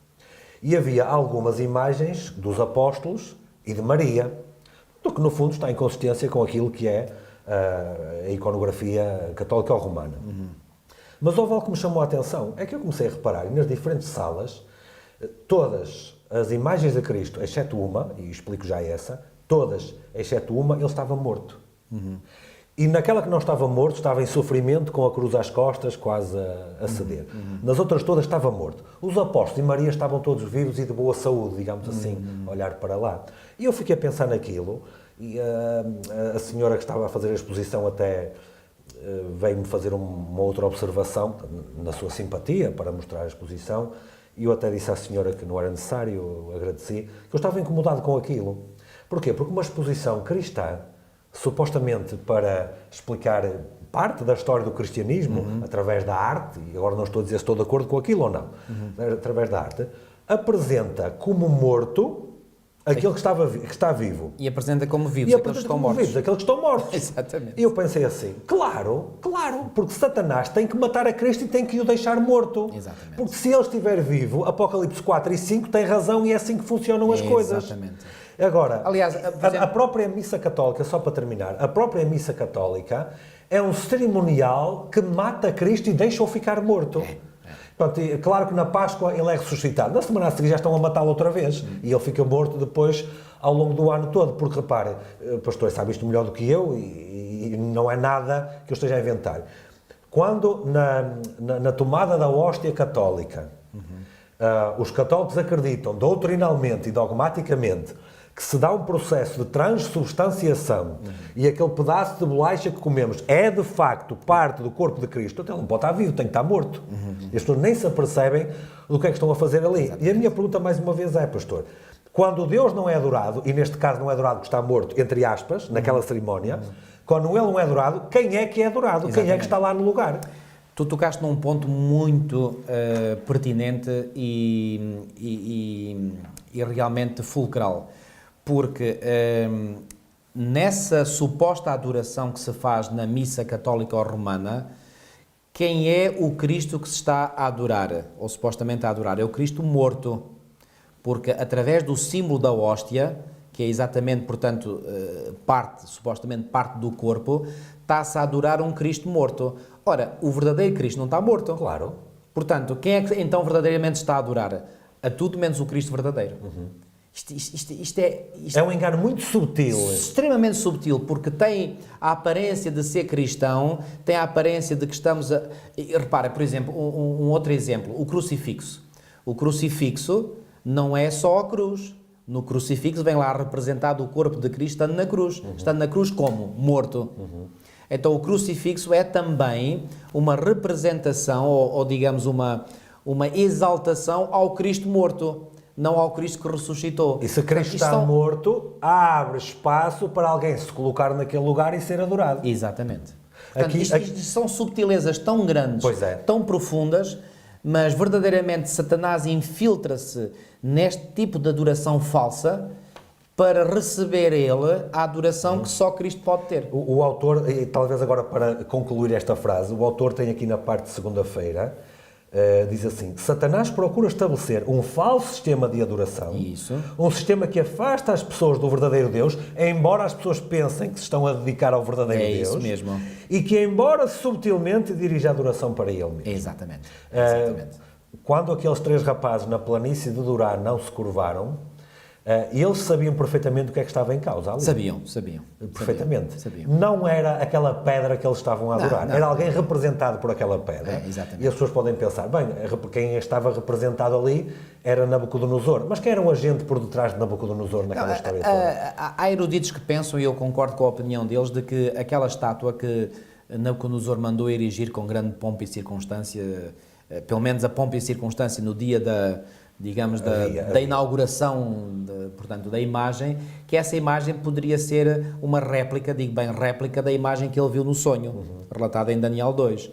E havia algumas imagens dos apóstolos e de Maria, do que no fundo está em consistência com aquilo que é a iconografia católica ou romana. Mas houve algo que me chamou a atenção, é que eu comecei a reparar, nas diferentes salas, todas as imagens de Cristo, exceto uma, e explico já essa, todas, exceto uma, ele estava morto. E naquela que não estava morto, estava em sofrimento, com a cruz às costas, quase a ceder. Nas outras todas estava morto. Os apóstolos e Maria estavam todos vivos e de boa saúde, digamos assim, a olhar para lá. E eu fiquei a pensar naquilo, e a senhora que estava a fazer a exposição até veio-me fazer uma outra observação, na sua simpatia, para mostrar a exposição, e eu até disse à senhora que não era necessário, eu agradeci, que eu estava incomodado com aquilo. Porquê? Porque uma exposição cristã, supostamente para explicar parte da história do cristianismo, através da arte, e agora não estou a dizer se estou de acordo com aquilo ou não, através da arte, apresenta como morto aquele que está vivo. E apresenta como vivos, E aqueles que estão mortos. vivos, aqueles que estão mortos. Exatamente. E eu pensei assim, claro, porque Satanás tem que matar a Cristo e tem que o deixar morto. Exatamente. Porque se ele estiver vivo, Apocalipse 4 e 5 tem razão e é assim que funcionam as coisas. Exatamente. Agora, Aliás, a própria missa católica, só para terminar, a própria missa católica é um cerimonial que mata Cristo e deixa-o ficar morto. Pronto, e claro que na Páscoa ele é ressuscitado. Na semana a seguir já estão a matá-lo outra vez. E ele fica morto depois ao longo do ano todo. Porque, repare, o pastor sabe isto melhor do que eu e não é nada que eu esteja a inventar. Quando na tomada da hóstia católica, os católicos acreditam doutrinalmente e dogmaticamente que se dá um processo de transubstanciação e aquele pedaço de bolacha que comemos é de facto parte do corpo de Cristo, então ele não pode estar vivo, tem que estar morto. E as pessoas nem se apercebem do que é que estão a fazer ali. Exatamente. E a minha pergunta mais uma vez é, pastor, quando Deus não é adorado, e neste caso não é adorado porque está morto, entre aspas, naquela cerimónia, quando ele não é adorado, quem é que é adorado? Exatamente. Quem é que está lá no lugar? Tu tocaste num ponto muito pertinente e realmente fulcral. Porque nessa suposta adoração que se faz na missa católica ou romana, quem é o Cristo que se está a adorar, ou supostamente a adorar? É o Cristo morto. Porque através do símbolo da hóstia, que é exatamente, portanto, supostamente parte do corpo, está-se a adorar um Cristo morto. Ora, o verdadeiro Cristo não está morto. Claro. Portanto, quem é que então verdadeiramente está a adorar? A tudo menos o Cristo verdadeiro. Isto é um engano muito subtil. Extremamente subtil, porque tem a aparência de ser cristão, tem a aparência de que estamos a... Repara, por exemplo, um outro exemplo, o crucifixo. O crucifixo não é só a cruz. No crucifixo vem lá representado o corpo de Cristo estando na cruz. Estando na cruz como? Morto. Então o crucifixo é também uma representação, ou digamos uma exaltação ao Cristo morto. Não ao Cristo que ressuscitou. E se Cristo está morto, abre espaço para alguém se colocar naquele lugar e ser adorado. Exatamente. Portanto, isto são subtilezas tão grandes, tão profundas, mas verdadeiramente Satanás infiltra-se neste tipo de adoração falsa para receber ele a adoração que só Cristo pode ter. O autor, e talvez agora para concluir esta frase, o autor tem aqui na parte de segunda-feira, diz assim, Satanás procura estabelecer um falso sistema de adoração, um sistema que afasta as pessoas do verdadeiro Deus, embora as pessoas pensem que se estão a dedicar ao verdadeiro Deus. Isso mesmo. E que, embora subtilmente, dirige a adoração para ele mesmo. Exatamente. Quando aqueles 3 rapazes na planície de Durá não se curvaram, eles sabiam perfeitamente o que é que estava em causa ali. Sabiam. Perfeitamente. Não era aquela pedra que eles estavam a adorar. Era alguém representado por aquela pedra. Exatamente. E as pessoas podem pensar, bem, quem estava representado ali era Nabucodonosor. Mas quem era o agente por detrás de Nabucodonosor naquela história toda? Há eruditos que pensam, e eu concordo com a opinião deles, de que aquela estátua que Nabucodonosor mandou erigir com grande pompa e circunstância, pelo menos a pompa e circunstância no dia da inauguração, portanto, da imagem, que essa imagem poderia ser uma réplica, réplica da imagem que ele viu no sonho, relatada em Daniel 2.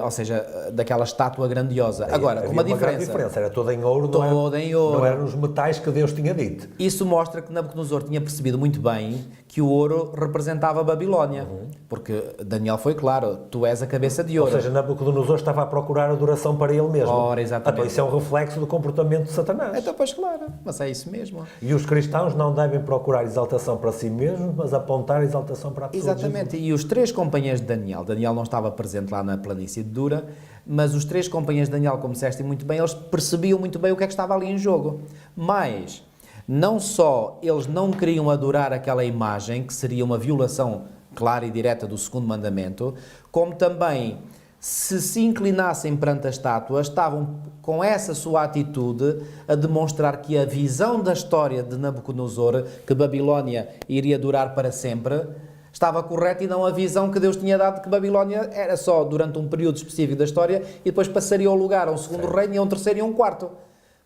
Ou seja, daquela estátua grandiosa. Agora, com uma diferença. Era toda em ouro, não eram os metais que Deus tinha dito. Isso mostra que Nabucodonosor tinha percebido muito bem que o ouro representava a Babilónia, porque Daniel foi claro, tu és a cabeça de ouro. Ou seja, Nabucodonosor estava a procurar adoração para ele mesmo. Ora, exatamente. Então isso é um reflexo do comportamento de Satanás. Então, pois claro, mas é isso mesmo. E os cristãos não devem procurar exaltação para si mesmos, mas apontar exaltação para a pessoa. Exatamente, e os 3 companheiros de Daniel não estava presente lá na planície de Dura, mas os 3 companheiros de Daniel, como disseste muito bem, eles percebiam muito bem o que é que estava ali em jogo. Mas não só eles não queriam adorar aquela imagem, que seria uma violação clara e direta do 2º mandamento, como também, se inclinassem perante a estátua, estavam com essa sua atitude a demonstrar que a visão da história de Nabucodonosor, que Babilónia iria durar para sempre, estava correta, e não a visão que Deus tinha dado, que Babilónia era só durante um período específico da história e depois passaria ao lugar a um 2º reino e a um 3º e a um 4º.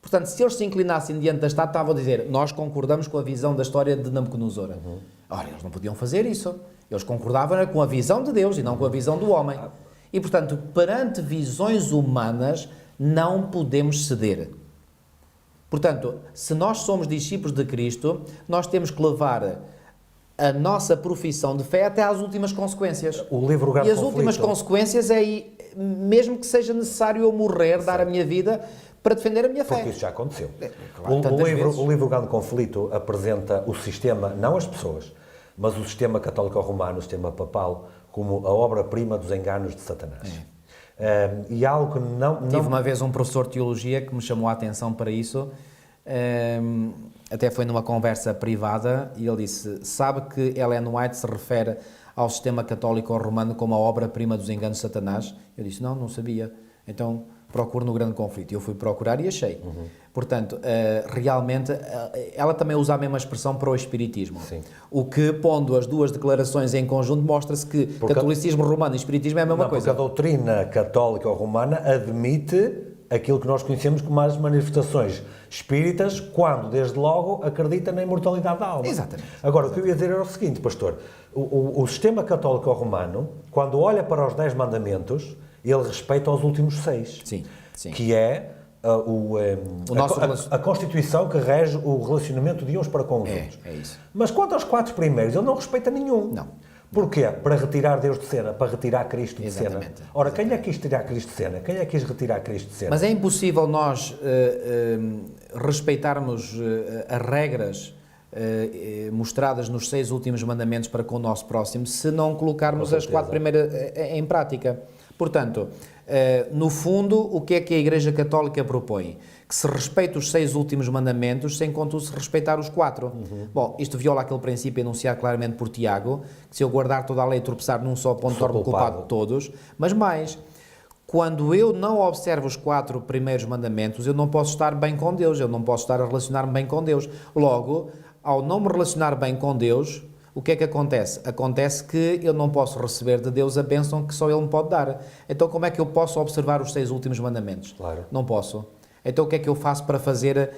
Portanto, se eles se inclinassem diante da estátua, estavam a dizer, nós concordamos com a visão da história de Nabucodonosor. Ora, eles não podiam fazer isso. Eles concordavam com a visão de Deus e não com a visão do homem. E, portanto, perante visões humanas, não podemos ceder. Portanto, se nós somos discípulos de Cristo, nós temos que levar a nossa profissão de fé até às últimas consequências. O livro Grande E as Conflito. últimas consequências é, mesmo que seja necessário eu morrer, dar a minha vida para defender a minha fé. Porque isso já aconteceu. Claro, tantas vezes. O livro Grande Conflito apresenta o sistema, não as pessoas, mas o sistema católico-romano, o sistema papal, como a obra-prima dos enganos de Satanás. E algo que não... Tive uma vez um professor de teologia que me chamou a atenção para isso, até foi numa conversa privada, e ele disse, sabe que Ellen White se refere ao sistema católico-romano como a obra-prima dos enganos de Satanás? Eu disse, não sabia. Então, procuro no Grande Conflito. Eu fui procurar e achei. Portanto, realmente, ela também usa a mesma expressão para o Espiritismo. Sim. O que, pondo as duas declarações em conjunto, mostra-se que catolicismo romano e espiritismo é a mesma coisa. Porque a doutrina católica ou romana admite aquilo que nós conhecemos como as manifestações espíritas, quando, desde logo, acredita na imortalidade da alma. Exatamente. Agora, o que eu ia dizer era o seguinte, pastor, o sistema católico ou romano, quando olha para os 10 mandamentos, ele respeita os últimos 6. Sim, sim. Que é a Constituição que rege o relacionamento de uns para com os outros. É isso. Mas quanto aos 4 primeiros, ele não respeita nenhum. Não. Porquê? Para retirar Deus de cena, para retirar Cristo de Exatamente. cena. Ora, quem é que quis tirar Cristo de cena? Quem é que quis retirar Cristo de cena? Mas é impossível nós respeitarmos as regras mostradas nos 6 últimos mandamentos para com o nosso próximo se não colocarmos as 4 primeiras em prática. Portanto, no fundo, o que é que a Igreja Católica propõe? Que se respeite os 6 últimos mandamentos sem, contudo, se respeitar os 4. Bom, isto viola aquele princípio enunciado claramente por Tiago, que se eu guardar toda a lei e tropeçar num só ponto, torno-me culpado de todos. Mas mais, quando eu não observo os 4 primeiros mandamentos, eu não posso estar bem com Deus, eu não posso estar a relacionar-me bem com Deus. Logo, ao não me relacionar bem com Deus, o que é que acontece? Acontece que eu não posso receber de Deus a bênção que só Ele me pode dar. Então como é que eu posso observar os 6 últimos mandamentos? Claro. Não posso. Então o que é que eu faço para fazer,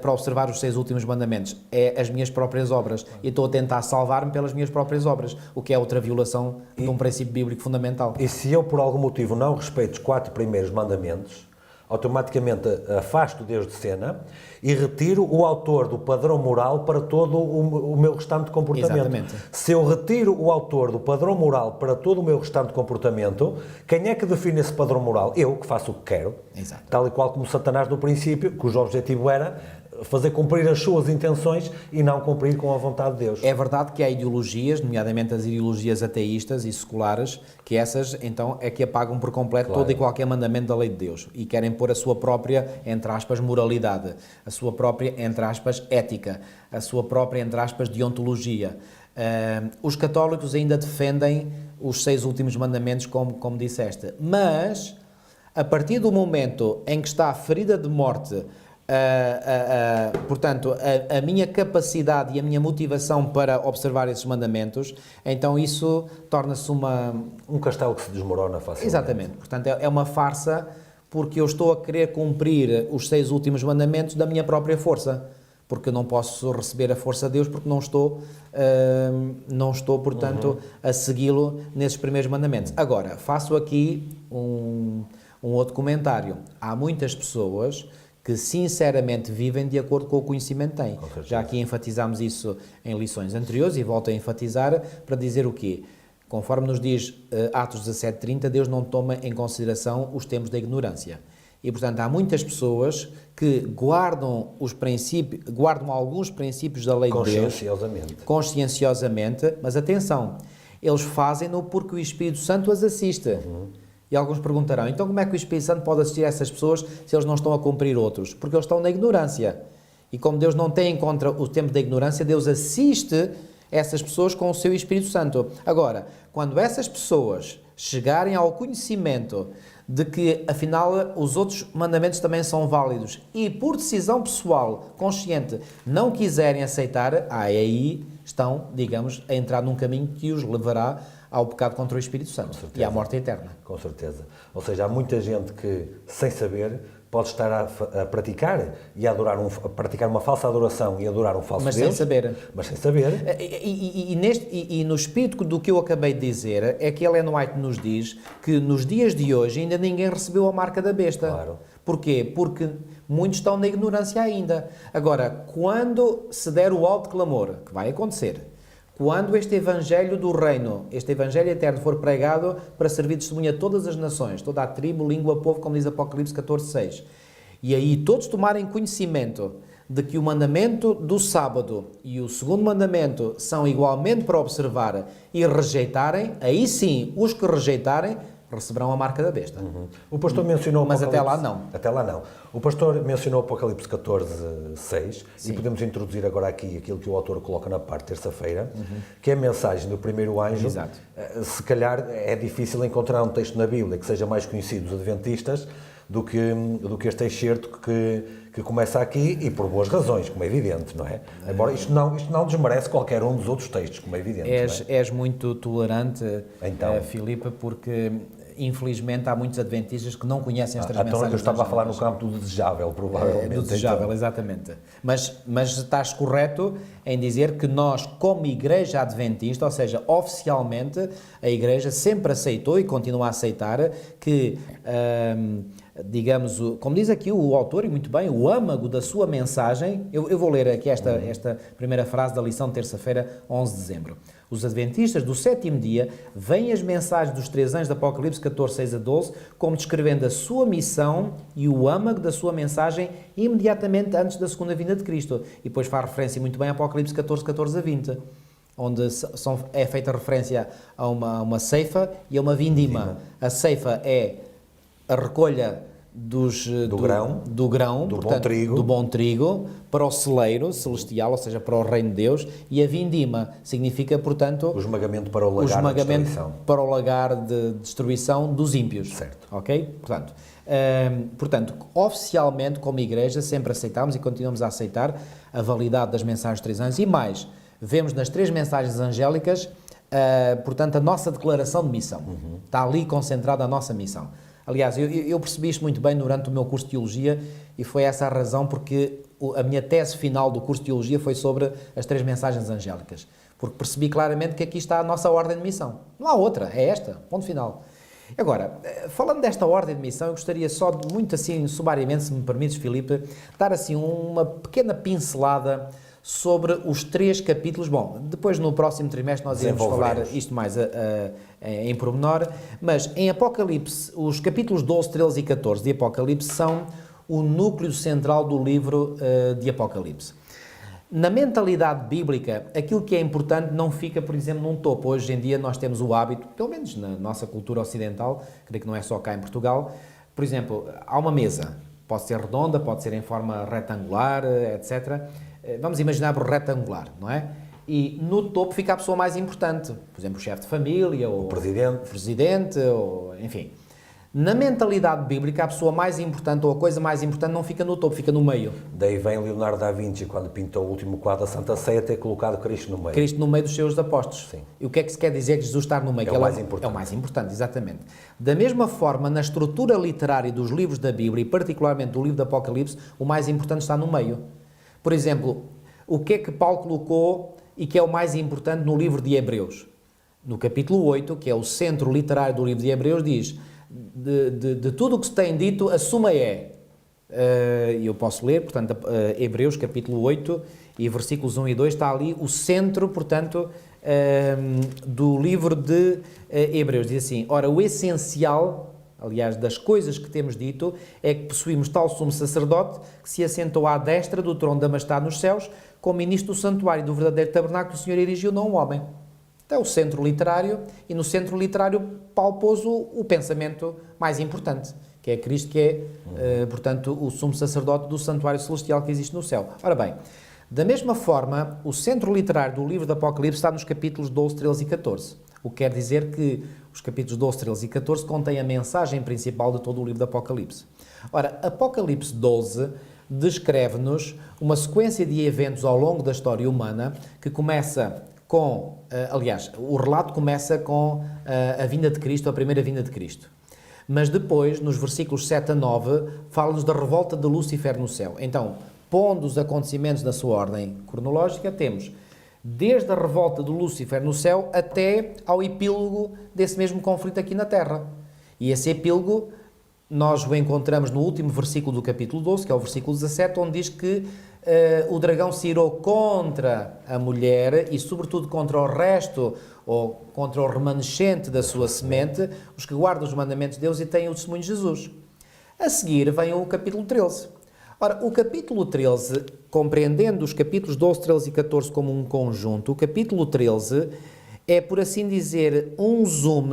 para observar os 6 últimos mandamentos? É as minhas próprias obras. E estou a tentar salvar-me pelas minhas próprias obras, o que é outra violação de um princípio bíblico fundamental. E se eu, por algum motivo, não respeito os 4 primeiros mandamentos, automaticamente afasto Deus de cena e retiro o autor do padrão moral para todo o meu restante comportamento. Exatamente. Se eu retiro o autor do padrão moral para todo o meu restante comportamento, quem é que define esse padrão moral? Eu, que faço o que quero. Exato. Tal e qual como Satanás no princípio, cujo objetivo era fazer cumprir as suas intenções e não cumprir com a vontade de Deus. É verdade que há ideologias, nomeadamente as ideologias ateístas e seculares, que essas, então, é que apagam por completo todo e qualquer mandamento da lei de Deus e querem pôr a sua própria, entre aspas, moralidade, a sua própria, entre aspas, ética, a sua própria, entre aspas, deontologia. Os católicos ainda defendem os 6 últimos mandamentos, como disseste, mas, a partir do momento em que está a ferida de morte, portanto, a minha capacidade e a minha motivação para observar esses mandamentos, então isso torna-se um castelo que se desmorona facilmente. Exatamente. Portanto, é uma farsa, porque eu estou a querer cumprir os 6 últimos mandamentos da minha própria força, porque eu não posso receber a força de Deus porque não estou, portanto, a segui-lo nesses primeiros mandamentos. Agora, faço aqui um outro comentário. Há muitas pessoas que sinceramente vivem de acordo com o conhecimento que têm. Já aqui enfatizámos isso em lições anteriores e volto a enfatizar para dizer o quê? Conforme nos diz Atos 17:30, Deus não toma em consideração os tempos da ignorância. E, portanto, há muitas pessoas que guardam alguns princípios da lei de Deus conscienciosamente, mas atenção, eles fazem-no porque o Espírito Santo as assiste. E alguns perguntarão, então como é que o Espírito Santo pode assistir a essas pessoas se eles não estão a cumprir outros? Porque eles estão na ignorância. E como Deus não tem em conta o tempo da ignorância, Deus assiste essas pessoas com o seu Espírito Santo. Agora, quando essas pessoas chegarem ao conhecimento de que, afinal, os outros mandamentos também são válidos e, por decisão pessoal, consciente, não quiserem aceitar, aí estão, digamos, a entrar num caminho que os levará ao pecado contra o Espírito Santo e à morte eterna. Com certeza. Ou seja, há muita gente que, sem saber, pode estar a praticar e a praticar uma falsa adoração e adorar um falso Mas Deus. sem saber. Mas sem saber. E no espírito do que eu acabei de dizer, é que Ellen White nos diz que nos dias de hoje ainda ninguém recebeu a marca da besta. Claro. Porquê? Porque muitos estão na ignorância ainda. Agora, quando se der o alto clamor, que vai acontecer, quando este Evangelho do Reino, este Evangelho eterno for pregado para servir de testemunha a todas as nações, toda a tribo, língua, povo, como diz Apocalipse 14:6, e aí todos tomarem conhecimento de que o mandamento do sábado e o segundo mandamento são igualmente para observar e rejeitarem, aí sim, os que rejeitarem, receberão a marca da besta. O pastor mencionou Mas até lá não. Até lá não. O pastor mencionou Apocalipse 14:6 e podemos introduzir agora aqui aquilo que o autor coloca na parte terça-feira, que é a mensagem do primeiro anjo. Exato. Se calhar é difícil encontrar um texto na Bíblia que seja mais conhecido dos adventistas do que este excerto que começa aqui, e por boas razões, como é evidente, não é? Embora isto não desmerece qualquer um dos outros textos, como é evidente. És muito tolerante, Então. Filipe, porque infelizmente há muitos adventistas que não conhecem estas mensagens. Então eu estava a falar no campo do desejável, provavelmente. Do desejável, então. exatamente. Mas estás correto em dizer que nós, como Igreja Adventista, ou seja, oficialmente, a Igreja sempre aceitou e continua a aceitar que, digamos, como diz aqui o autor, e muito bem, o âmago da sua mensagem, eu vou ler aqui esta primeira frase da lição de terça-feira, 11 de dezembro. Os adventistas do sétimo dia veem as mensagens dos três anjos de Apocalipse 14:6-12 como descrevendo a sua missão e o âmago da sua mensagem imediatamente antes da segunda vinda de Cristo. E depois faz referência muito bem a Apocalipse 14:14-20, onde é feita referência a uma ceifa e a uma vindima. A ceifa é a recolha do grão, portanto, do bom trigo para o celeiro celestial, ou seja, para o reino de Deus, e a vindima significa, portanto, o esmagamento para o lagar de destruição dos ímpios. Certo. Ok? Portanto, oficialmente, como Igreja, sempre aceitamos e continuamos a aceitar a validade das mensagens dos três anjos, e mais, vemos nas três mensagens angélicas, portanto, a nossa declaração de missão. Está ali concentrada a nossa missão. Aliás, eu percebi isto muito bem durante o meu curso de Teologia, e foi essa a razão porque a minha tese final do curso de Teologia foi sobre as três mensagens angélicas. Porque percebi claramente que aqui está a nossa ordem de missão. Não há outra, é esta, ponto final. Agora, falando desta ordem de missão, eu gostaria só de, muito assim, sumariamente, se me permites, Filipe, dar assim uma pequena pincelada sobre os três capítulos. Bom, depois no próximo trimestre nós iremos falar isto mais em pormenor, mas em Apocalipse, os capítulos 12, 13 e 14 de Apocalipse são o núcleo central do livro de Apocalipse. Na mentalidade bíblica, aquilo que é importante não fica, por exemplo, num topo. Hoje em dia nós temos o hábito, pelo menos na nossa cultura ocidental, creio que não é só cá em Portugal, por exemplo, há uma mesa, pode ser redonda, pode ser em forma retangular, etc. Vamos imaginar por retangular, não é? E no topo fica a pessoa mais importante, por exemplo, o chefe de família, ou o presidente, ou, enfim. Na mentalidade bíblica, a pessoa mais importante, ou a coisa mais importante, não fica no topo, fica no meio. Daí vem Leonardo da Vinci, quando pintou o último quadro da Santa Ceia, ter colocado Cristo no meio. Cristo no meio dos seus apóstolos. Sim. E o que é que se quer dizer que Jesus estar no meio? É o mais importante. É o mais importante, exatamente. Da mesma forma, na estrutura literária dos livros da Bíblia, e particularmente do livro do Apocalipse, o mais importante está no meio. Por exemplo, o que é que Paulo colocou e que é o mais importante no livro de Hebreus? No capítulo 8, que é o centro literário do livro de Hebreus, diz: de tudo o que se tem dito, a suma é. Eu posso ler, portanto, Hebreus capítulo 8 e versículos 1 e 2, está ali o centro, portanto, do livro de Hebreus. Diz assim: ora, o essencial, aliás, das coisas que temos dito, é que possuímos tal sumo sacerdote que se assentou à destra do trono da majestade nos céus, como ministro do santuário do verdadeiro tabernáculo que o Senhor erigiu, não um homem. Então, é o centro literário, e no centro literário Paulo pôs o pensamento mais importante, que é Cristo, que é, portanto, o sumo sacerdote do santuário celestial que existe no céu. Ora bem, da mesma forma, o centro literário do livro do Apocalipse está nos capítulos 12, 13 e 14. O que quer dizer que os capítulos 12, 13 e 14 contêm a mensagem principal de todo o livro do Apocalipse. Ora, Apocalipse 12 descreve-nos uma sequência de eventos ao longo da história humana que começa com, aliás, o relato começa com a vinda de Cristo, a primeira vinda de Cristo. Mas depois, nos versículos 7 a 9, fala-nos da revolta de Lúcifer no céu. Então, pondo os acontecimentos na sua ordem cronológica, temos desde a revolta de Lúcifer no céu até ao epílogo desse mesmo conflito aqui na Terra. E esse epílogo nós o encontramos no último versículo do capítulo 12, que é o versículo 17, onde diz que o dragão se irou contra a mulher e sobretudo contra o resto, ou contra o remanescente da sua semente, os que guardam os mandamentos de Deus e têm o testemunho de Jesus. A seguir vem o capítulo 13. Ora, o capítulo 13, compreendendo os capítulos 12, 13 e 14 como um conjunto, o capítulo 13 é, por assim dizer, um zoom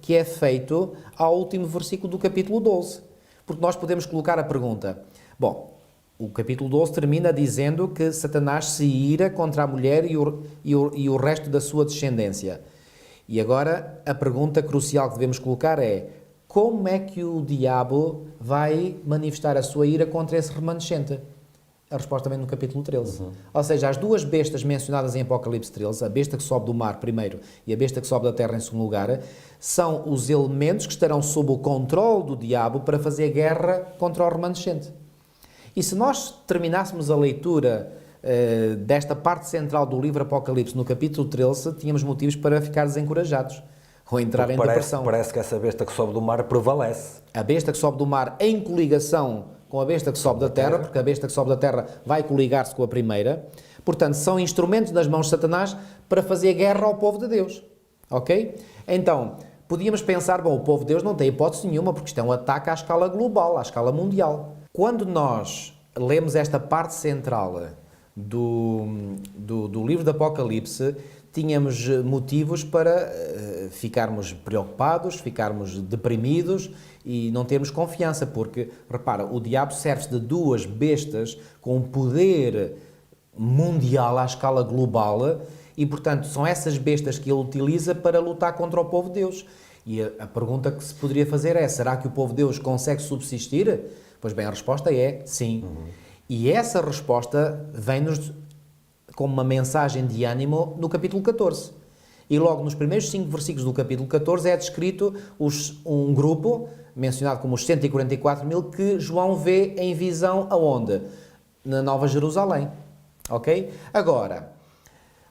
que é feito ao último versículo do capítulo 12. Porque nós podemos colocar a pergunta, bom, o capítulo 12 termina dizendo que Satanás se ira contra a mulher e o resto da sua descendência. E agora a pergunta crucial que devemos colocar é: como é que o diabo vai manifestar a sua ira contra esse remanescente? A resposta vem no capítulo 13. Ou seja, as duas bestas mencionadas em Apocalipse 13, a besta que sobe do mar primeiro e a besta que sobe da terra em segundo lugar, são os elementos que estarão sob o controle do diabo para fazer guerra contra o remanescente. E se nós terminássemos a leitura desta parte central do livro Apocalipse no capítulo 13, tínhamos motivos para ficar desencorajados ou entrar em depressão. Parece que essa besta que sobe do mar prevalece. A besta que sobe do mar em coligação com a besta que sobe da terra, porque a besta que sobe da terra vai coligar-se com a primeira. Portanto, são instrumentos nas mãos de Satanás para fazer guerra ao povo de Deus. Ok? Então, podíamos pensar, bom, o povo de Deus não tem hipótese nenhuma, porque isto é um ataque à escala global, à escala mundial. Quando nós lemos esta parte central do livro do Apocalipse, tínhamos motivos para ficarmos preocupados, ficarmos deprimidos e não termos confiança, porque, repara, o diabo serve-se de duas bestas com um poder mundial à escala global e, portanto, são essas bestas que ele utiliza para lutar contra o povo de Deus. E a pergunta que se poderia fazer é: será que o povo de Deus consegue subsistir? Pois bem, a resposta é sim. E essa resposta vem-nos como uma mensagem de ânimo no capítulo 14. E logo nos primeiros 5 versículos do capítulo 14 é descrito um grupo, mencionado como os 144 mil, que João vê em visão aonde? Na Nova Jerusalém. Ok? Agora,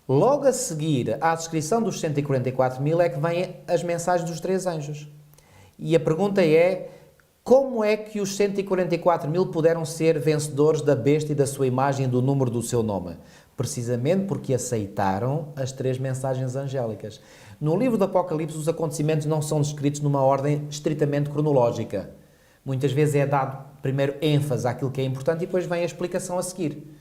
logo a seguir à descrição dos 144 mil é que vêm as mensagens dos 3 anjos. E a pergunta é: como é que os 144 mil puderam ser vencedores da besta e da sua imagem e do número do seu nome? Precisamente porque aceitaram as 3 mensagens angélicas. No livro do Apocalipse, os acontecimentos não são descritos numa ordem estritamente cronológica. Muitas vezes é dado primeiro ênfase àquilo que é importante e depois vem a explicação a seguir.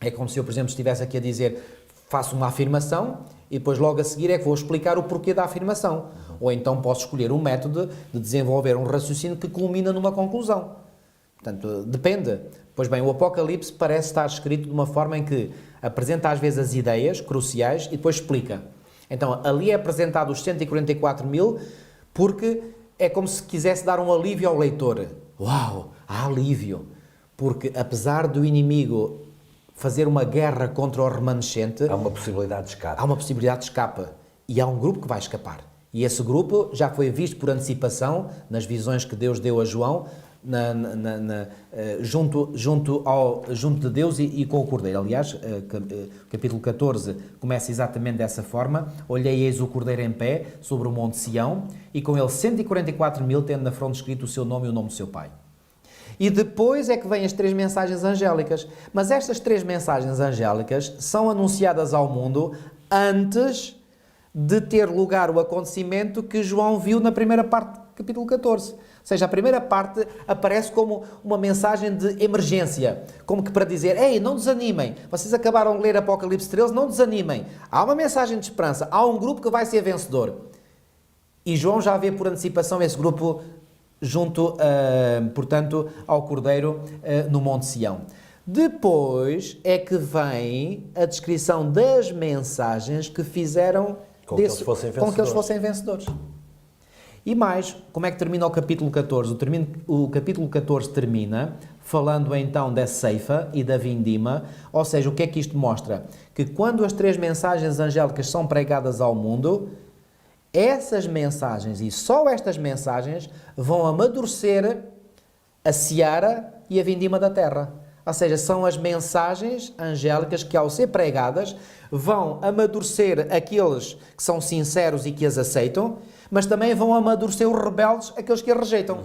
É como se eu, por exemplo, estivesse aqui a dizer, faço uma afirmação e depois logo a seguir é que vou explicar o porquê da afirmação. Ou então posso escolher um método de desenvolver um raciocínio que culmina numa conclusão. Portanto, depende. Pois bem, o Apocalipse parece estar escrito de uma forma em que apresenta às vezes as ideias cruciais e depois explica. Então, ali é apresentado os 144 mil porque é como se quisesse dar um alívio ao leitor. Uau, há alívio! Porque apesar do inimigo fazer uma guerra contra o remanescente, há uma possibilidade de escape. Há uma possibilidade de escape. E há um grupo que vai escapar. E esse grupo já foi visto por antecipação nas visões que Deus deu a João, junto de Deus e com o Cordeiro. Aliás, capítulo 14 começa exatamente dessa forma: olhei eis o Cordeiro em pé sobre o monte Sião, e com ele 144 mil, tendo na fronte escrito o seu nome e o nome do seu pai. E depois é que vêm as 3 mensagens angélicas. Mas estas 3 mensagens angélicas são anunciadas ao mundo antes de ter lugar o acontecimento que João viu na primeira parte do capítulo 14. Ou seja, a primeira parte aparece como uma mensagem de emergência, como que para dizer: ei, não desanimem, vocês acabaram de ler Apocalipse 13, não desanimem, há uma mensagem de esperança, há um grupo que vai ser vencedor. E João já vê por antecipação esse grupo junto, portanto, ao Cordeiro no Monte Sião. Depois é que vem a descrição das mensagens que fizeram com que eles fossem vencedores. E mais, como é que termina o capítulo 14? O capítulo 14 termina falando então da ceifa e da vindima, ou seja, o que é que isto mostra? Que quando as 3 mensagens angélicas são pregadas ao mundo, essas mensagens e só estas mensagens vão amadurecer a seara e a vindima da terra. Ou seja, são as mensagens angélicas que, ao ser pregadas, vão amadurecer aqueles que são sinceros e que as aceitam, mas também vão amadurecer os rebeldes, aqueles que as rejeitam.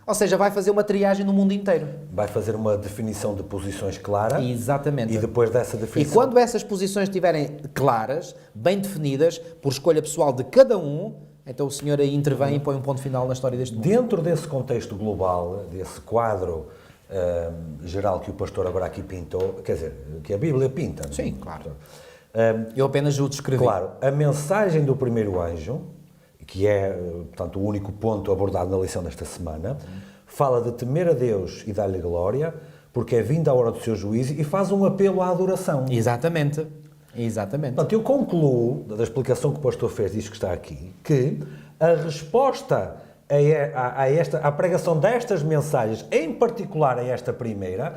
Ou seja, vai fazer uma triagem no mundo inteiro. Vai fazer uma definição de posições clara. Exatamente. E depois dessa definição... E quando essas posições estiverem claras, bem definidas, por escolha pessoal de cada um, então o Senhor aí intervém e põe um ponto final na história deste mundo. Dentro desse contexto global, desse quadro geral que o pastor agora aqui pintou, quer dizer, que a Bíblia pinta. Sim, claro. Eu apenas o descrevi. Claro, a mensagem do primeiro anjo, que é, portanto, o único ponto abordado na lição desta semana, fala de temer a Deus e dar-lhe glória, porque é vinda a hora do seu juízo, e faz um apelo à adoração. Exatamente. Exatamente. Portanto, eu concluo, da explicação que o pastor fez disto que está aqui, que a resposta à pregação destas mensagens, em particular a esta primeira,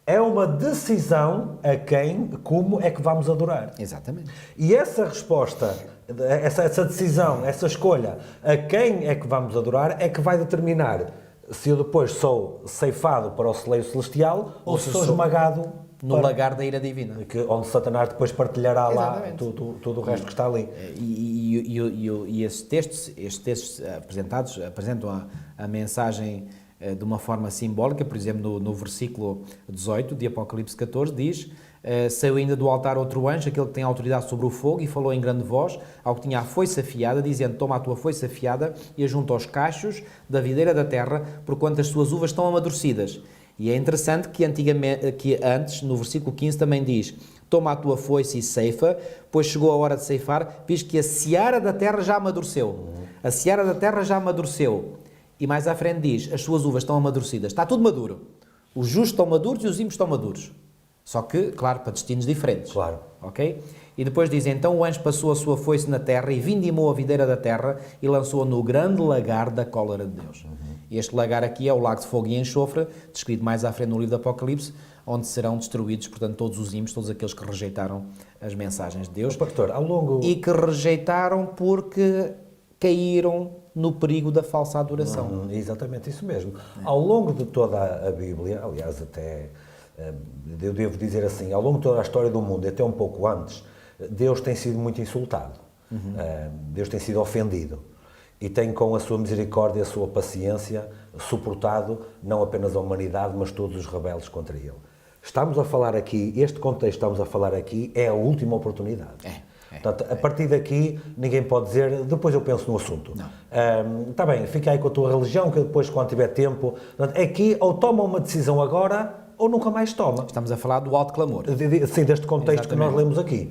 é uma decisão a quem, como é que vamos adorar. Exatamente. E essa resposta, essa decisão, essa escolha a quem é que vamos adorar é que vai determinar se eu depois sou ceifado para o celeiro celestial ou se sou esmagado no lagar da ira divina. Onde Satanás depois partilhará lá tudo o resto que está ali. E estes textos apresentam a mensagem de uma forma simbólica. Por exemplo, no versículo 18 de Apocalipse 14 diz: saiu ainda do altar outro anjo, aquele que tem autoridade sobre o fogo, e falou em grande voz ao que tinha a foice afiada, dizendo: toma a tua foice afiada e ajunta aos cachos da videira da terra, porquanto as suas uvas estão amadurecidas. E é interessante que antes, no versículo 15, também diz: toma a tua foice e ceifa, pois chegou a hora de ceifar, visto que a seara da terra já amadureceu. A seara da terra já amadureceu. E mais à frente diz: as suas uvas estão amadurecidas. Está tudo maduro. Os justos estão maduros e os ímpios estão maduros. Só que, claro, para destinos diferentes. Claro. Ok? E depois diz: então o anjo passou a sua foice na terra e vindimou a videira da terra e lançou-a no grande lagar da cólera de Deus. Este lagar aqui é o lago de fogo e enxofre, descrito mais à frente no livro do Apocalipse, onde serão destruídos, portanto, todos os ímpios, todos aqueles que rejeitaram as mensagens de Deus. Pastor, ao longo... E que rejeitaram porque caíram no perigo da falsa adoração. Exatamente, isso mesmo. Ao longo de toda a Bíblia, aliás, até, eu devo dizer assim, ao longo de toda a história do mundo, até um pouco antes, Deus tem sido muito insultado. Deus tem sido ofendido. E tem, com a sua misericórdia e a sua paciência, suportado não apenas a humanidade, mas todos os rebeldes contra ele. Estamos a falar aqui, este contexto que estamos a falar aqui, é a última oportunidade. Portanto, a partir daqui, ninguém pode dizer, depois eu penso no assunto. Está bem, fica aí com a tua religião, que depois, quando tiver tempo... Portanto, aqui, ou toma uma decisão agora, ou nunca mais toma. Estamos a falar do alto clamor. Sim, deste contexto. Exatamente. Que nós lemos aqui.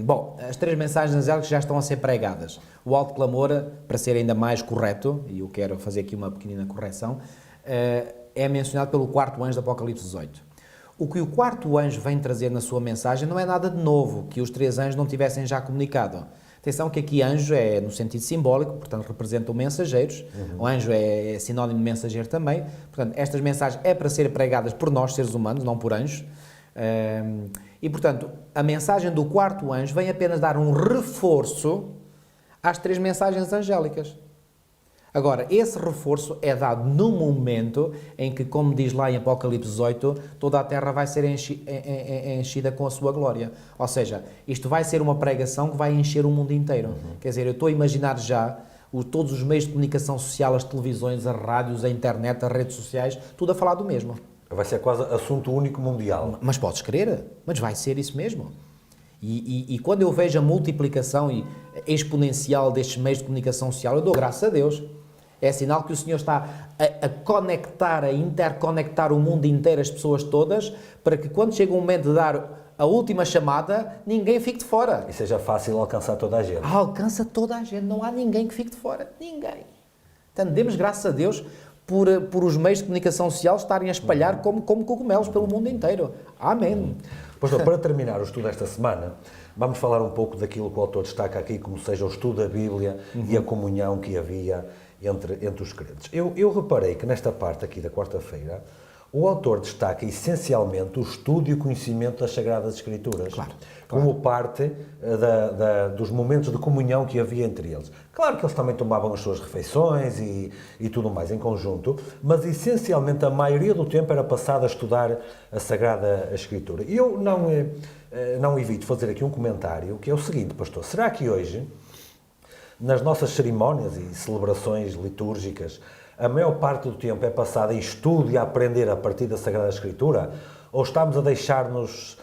Bom, as 3 mensagens angélicas já estão a ser pregadas. O alto clamor, para ser ainda mais correto, e eu quero fazer aqui uma pequenina correção, é mencionado pelo 4º anjo do Apocalipse 18. O que o 4º anjo vem trazer na sua mensagem não é nada de novo, que os 3 anjos não tivessem já comunicado. Atenção que aqui anjo é no sentido simbólico, portanto representam mensageiros. O anjo é sinónimo de mensageiro também. Portanto, estas mensagens é para ser pregadas por nós, seres humanos, não por anjos. E, portanto, a mensagem do 4º anjo vem apenas dar um reforço às 3 mensagens angélicas. Agora, esse reforço é dado no momento em que, como diz lá em Apocalipse 18, toda a terra vai ser enchida com a sua glória. Ou seja, isto vai ser uma pregação que vai encher o mundo inteiro. Quer dizer, eu estou a imaginar já todos os meios de comunicação social, as televisões, as rádios, a internet, as redes sociais, tudo a falar do mesmo. Vai ser quase assunto único mundial. Mas podes crer, mas vai ser isso mesmo. E quando eu vejo a multiplicação exponencial destes meios de comunicação social, eu dou graças a Deus. É sinal que o Senhor está a conectar, a interconectar o mundo inteiro, as pessoas todas, para que quando chega o momento de dar a última chamada, ninguém fique de fora. E seja fácil alcançar toda a gente. Alcança toda a gente, não há ninguém que fique de fora. Ninguém. Portanto, demos graças a Deus por os meios de comunicação social estarem a espalhar como cogumelos pelo mundo inteiro. Amém. Pastor, para terminar o estudo desta semana, vamos falar um pouco daquilo que o autor destaca aqui, como seja o estudo da Bíblia e a comunhão que havia entre os crentes. Eu reparei que nesta parte aqui da quarta-feira, o autor destaca essencialmente o estudo e o conhecimento das Sagradas Escrituras, como parte dos momentos de comunhão que havia entre eles. Claro que eles também tomavam as suas refeições e tudo mais em conjunto, mas essencialmente a maioria do tempo era passado a estudar a Sagrada Escritura. E eu não evito fazer aqui um comentário, que é o seguinte, pastor: será que hoje, nas nossas cerimónias e celebrações litúrgicas, a maior parte do tempo é passada em estudo e a aprender a partir da Sagrada Escritura? Ou estamos a deixar-nos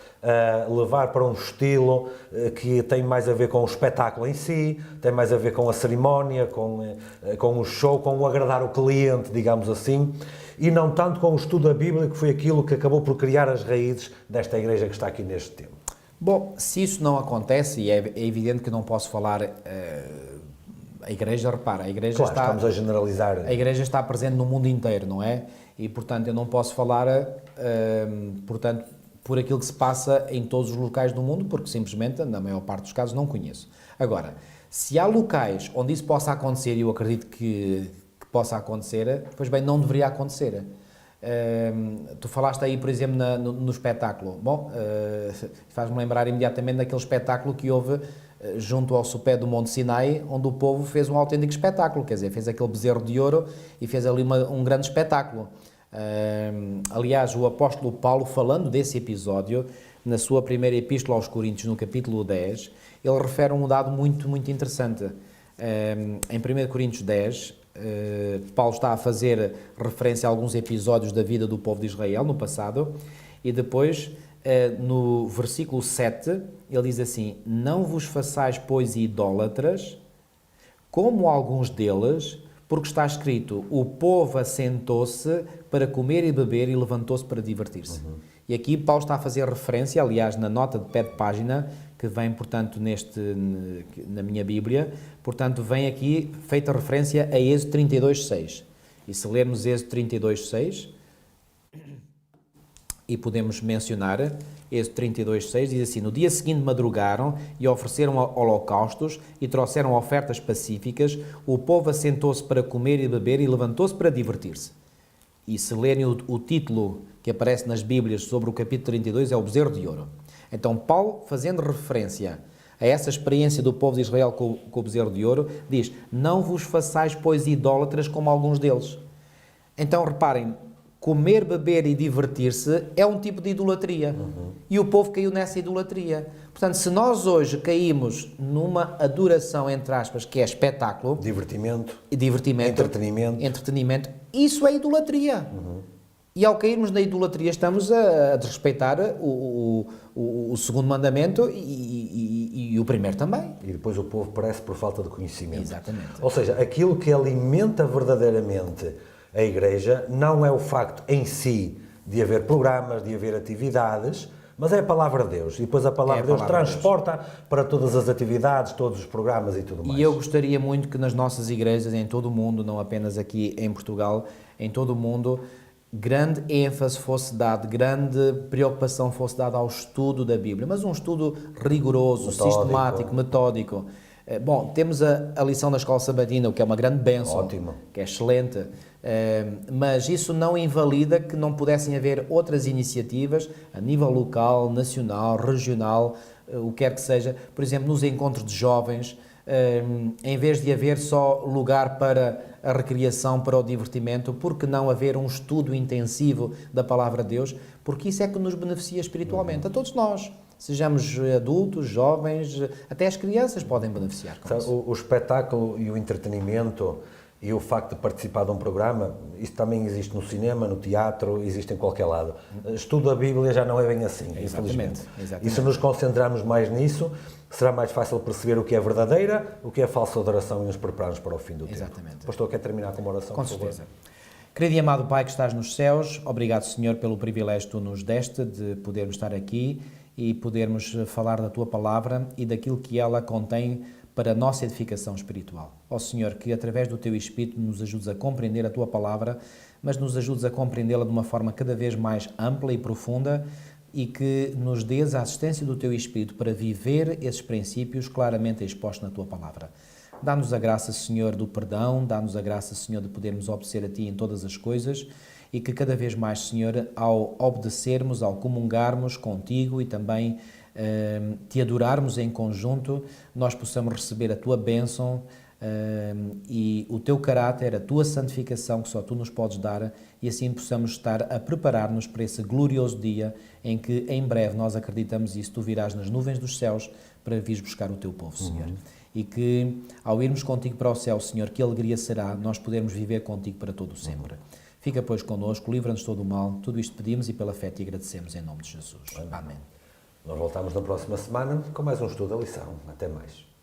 levar para um estilo que tem mais a ver com o espetáculo em si, tem mais a ver com a cerimónia, com o show, com o agradar o cliente, digamos assim, e não tanto com o estudo da Bíblia, que foi aquilo que acabou por criar as raízes desta igreja que está aqui neste tempo? Bom, se isso não acontece, e é evidente que não posso falar... A Igreja, repara, a Igreja claro, estamos a generalizar. A Igreja está presente no mundo inteiro, não é? E, portanto, eu não posso falar, portanto, por aquilo que se passa em todos os locais do mundo, porque simplesmente, na maior parte dos casos, não conheço. Agora, se há locais onde isso possa acontecer, e eu acredito que possa acontecer, pois bem, não deveria acontecer. Tu falaste aí, por exemplo, no espetáculo. Bom, faz-me lembrar imediatamente daquele espetáculo que houve junto ao sopé do Monte Sinai, onde o povo fez um autêntico espetáculo, quer dizer, fez aquele bezerro de ouro e fez ali um grande espetáculo. Aliás, o apóstolo Paulo, falando desse episódio, na sua primeira epístola aos Coríntios, no capítulo 10, ele refere um dado muito, muito interessante. Em 1 Coríntios 10, Paulo está a fazer referência a alguns episódios da vida do povo de Israel no passado, e depois, no versículo 7, ele diz assim: não vos façais, pois, idólatras, como alguns deles, porque está escrito, o povo assentou-se para comer e beber e levantou-se para divertir-se. E aqui Paulo está a fazer referência, aliás, na nota de pé de página, que vem, portanto, na minha Bíblia, portanto, vem aqui feita referência a Êxodo 32:6. E se lermos Êxodo 32:6, e podemos mencionar, Êxodo 32:6 diz assim: no dia seguinte madrugaram e ofereceram holocaustos e trouxeram ofertas pacíficas, o povo assentou-se para comer e beber e levantou-se para divertir-se. E se lerem o título que aparece nas Bíblias sobre o capítulo 32, é o bezerro de ouro. Então Paulo, fazendo referência a essa experiência do povo de Israel com o bezerro de ouro, diz: não vos façais, pois, idólatras como alguns deles. Então reparem, comer, beber e divertir-se é um tipo de idolatria. E o povo caiu nessa idolatria. Portanto, se nós hoje caímos numa adoração, entre aspas, que é espetáculo... Divertimento. Entretenimento. Isso é idolatria. E ao cairmos na idolatria estamos a desrespeitar o segundo mandamento e o primeiro também. E depois o povo perece por falta de conhecimento. Exatamente. Ou seja, aquilo que alimenta verdadeiramente a Igreja não é o facto em si de haver programas, de haver atividades, mas é a Palavra de Deus. E depois a Palavra de Deus transporta para todas as atividades, todos os programas e tudo mais. E eu gostaria muito que nas nossas igrejas, em todo o mundo, não apenas aqui em Portugal, em todo o mundo, grande ênfase fosse dado, grande preocupação fosse dada ao estudo da Bíblia, mas um estudo rigoroso, sistemático, metódico. Bom, temos a lição da Escola Sabatina, o que é uma grande bênção, ótimo, que é excelente, mas isso não invalida que não pudessem haver outras iniciativas a nível local, nacional, regional, o que quer que seja. Por exemplo, nos encontros de jovens, em vez de haver só lugar para a recreação, para o divertimento, por que não haver um estudo intensivo da Palavra de Deus? Porque isso é que nos beneficia espiritualmente, a todos nós. Sejamos adultos, jovens, até as crianças podem beneficiar com isso. O espetáculo e o entretenimento e o facto de participar de um programa, isso também existe no cinema, no teatro, existe em qualquer lado. Estudo da Bíblia já não é bem assim, infelizmente. Exatamente. E se nos concentrarmos mais nisso, será mais fácil perceber o que é verdadeira, o que é falsa adoração e nos prepararmos para o fim do tempo. Exatamente. Pastor, quer terminar com uma oração? Com certeza. Querido e amado Pai que estás nos céus, obrigado, Senhor, pelo privilégio que tu nos deste de podermos estar aqui e podermos falar da Tua Palavra e daquilo que ela contém para a nossa edificação espiritual. Ó Senhor, que através do Teu Espírito nos ajudes a compreender a Tua Palavra, mas nos ajudes a compreendê-la de uma forma cada vez mais ampla e profunda e que nos dês a assistência do Teu Espírito para viver esses princípios claramente expostos na Tua Palavra. Dá-nos a graça, Senhor, do perdão, dá-nos a graça, Senhor, de podermos obedecer a Ti em todas as coisas e que cada vez mais, Senhor, ao obedecermos, ao comungarmos contigo e também Te adorarmos em conjunto, nós possamos receber a Tua bênção e o Teu caráter, a Tua santificação que só Tu nos podes dar e assim possamos estar a preparar-nos para esse glorioso dia em que em breve nós acreditamos isso, Tu virás nas nuvens dos céus para vires buscar o Teu povo, Senhor. E que ao irmos contigo para o céu, Senhor, que alegria será nós podermos viver contigo para todo o sempre. Fica, pois, connosco, livra-nos todo o mal, tudo isto pedimos e pela fé te agradecemos em nome de Jesus. Amém. Nós voltamos na próxima semana com mais um estudo da lição. Até mais.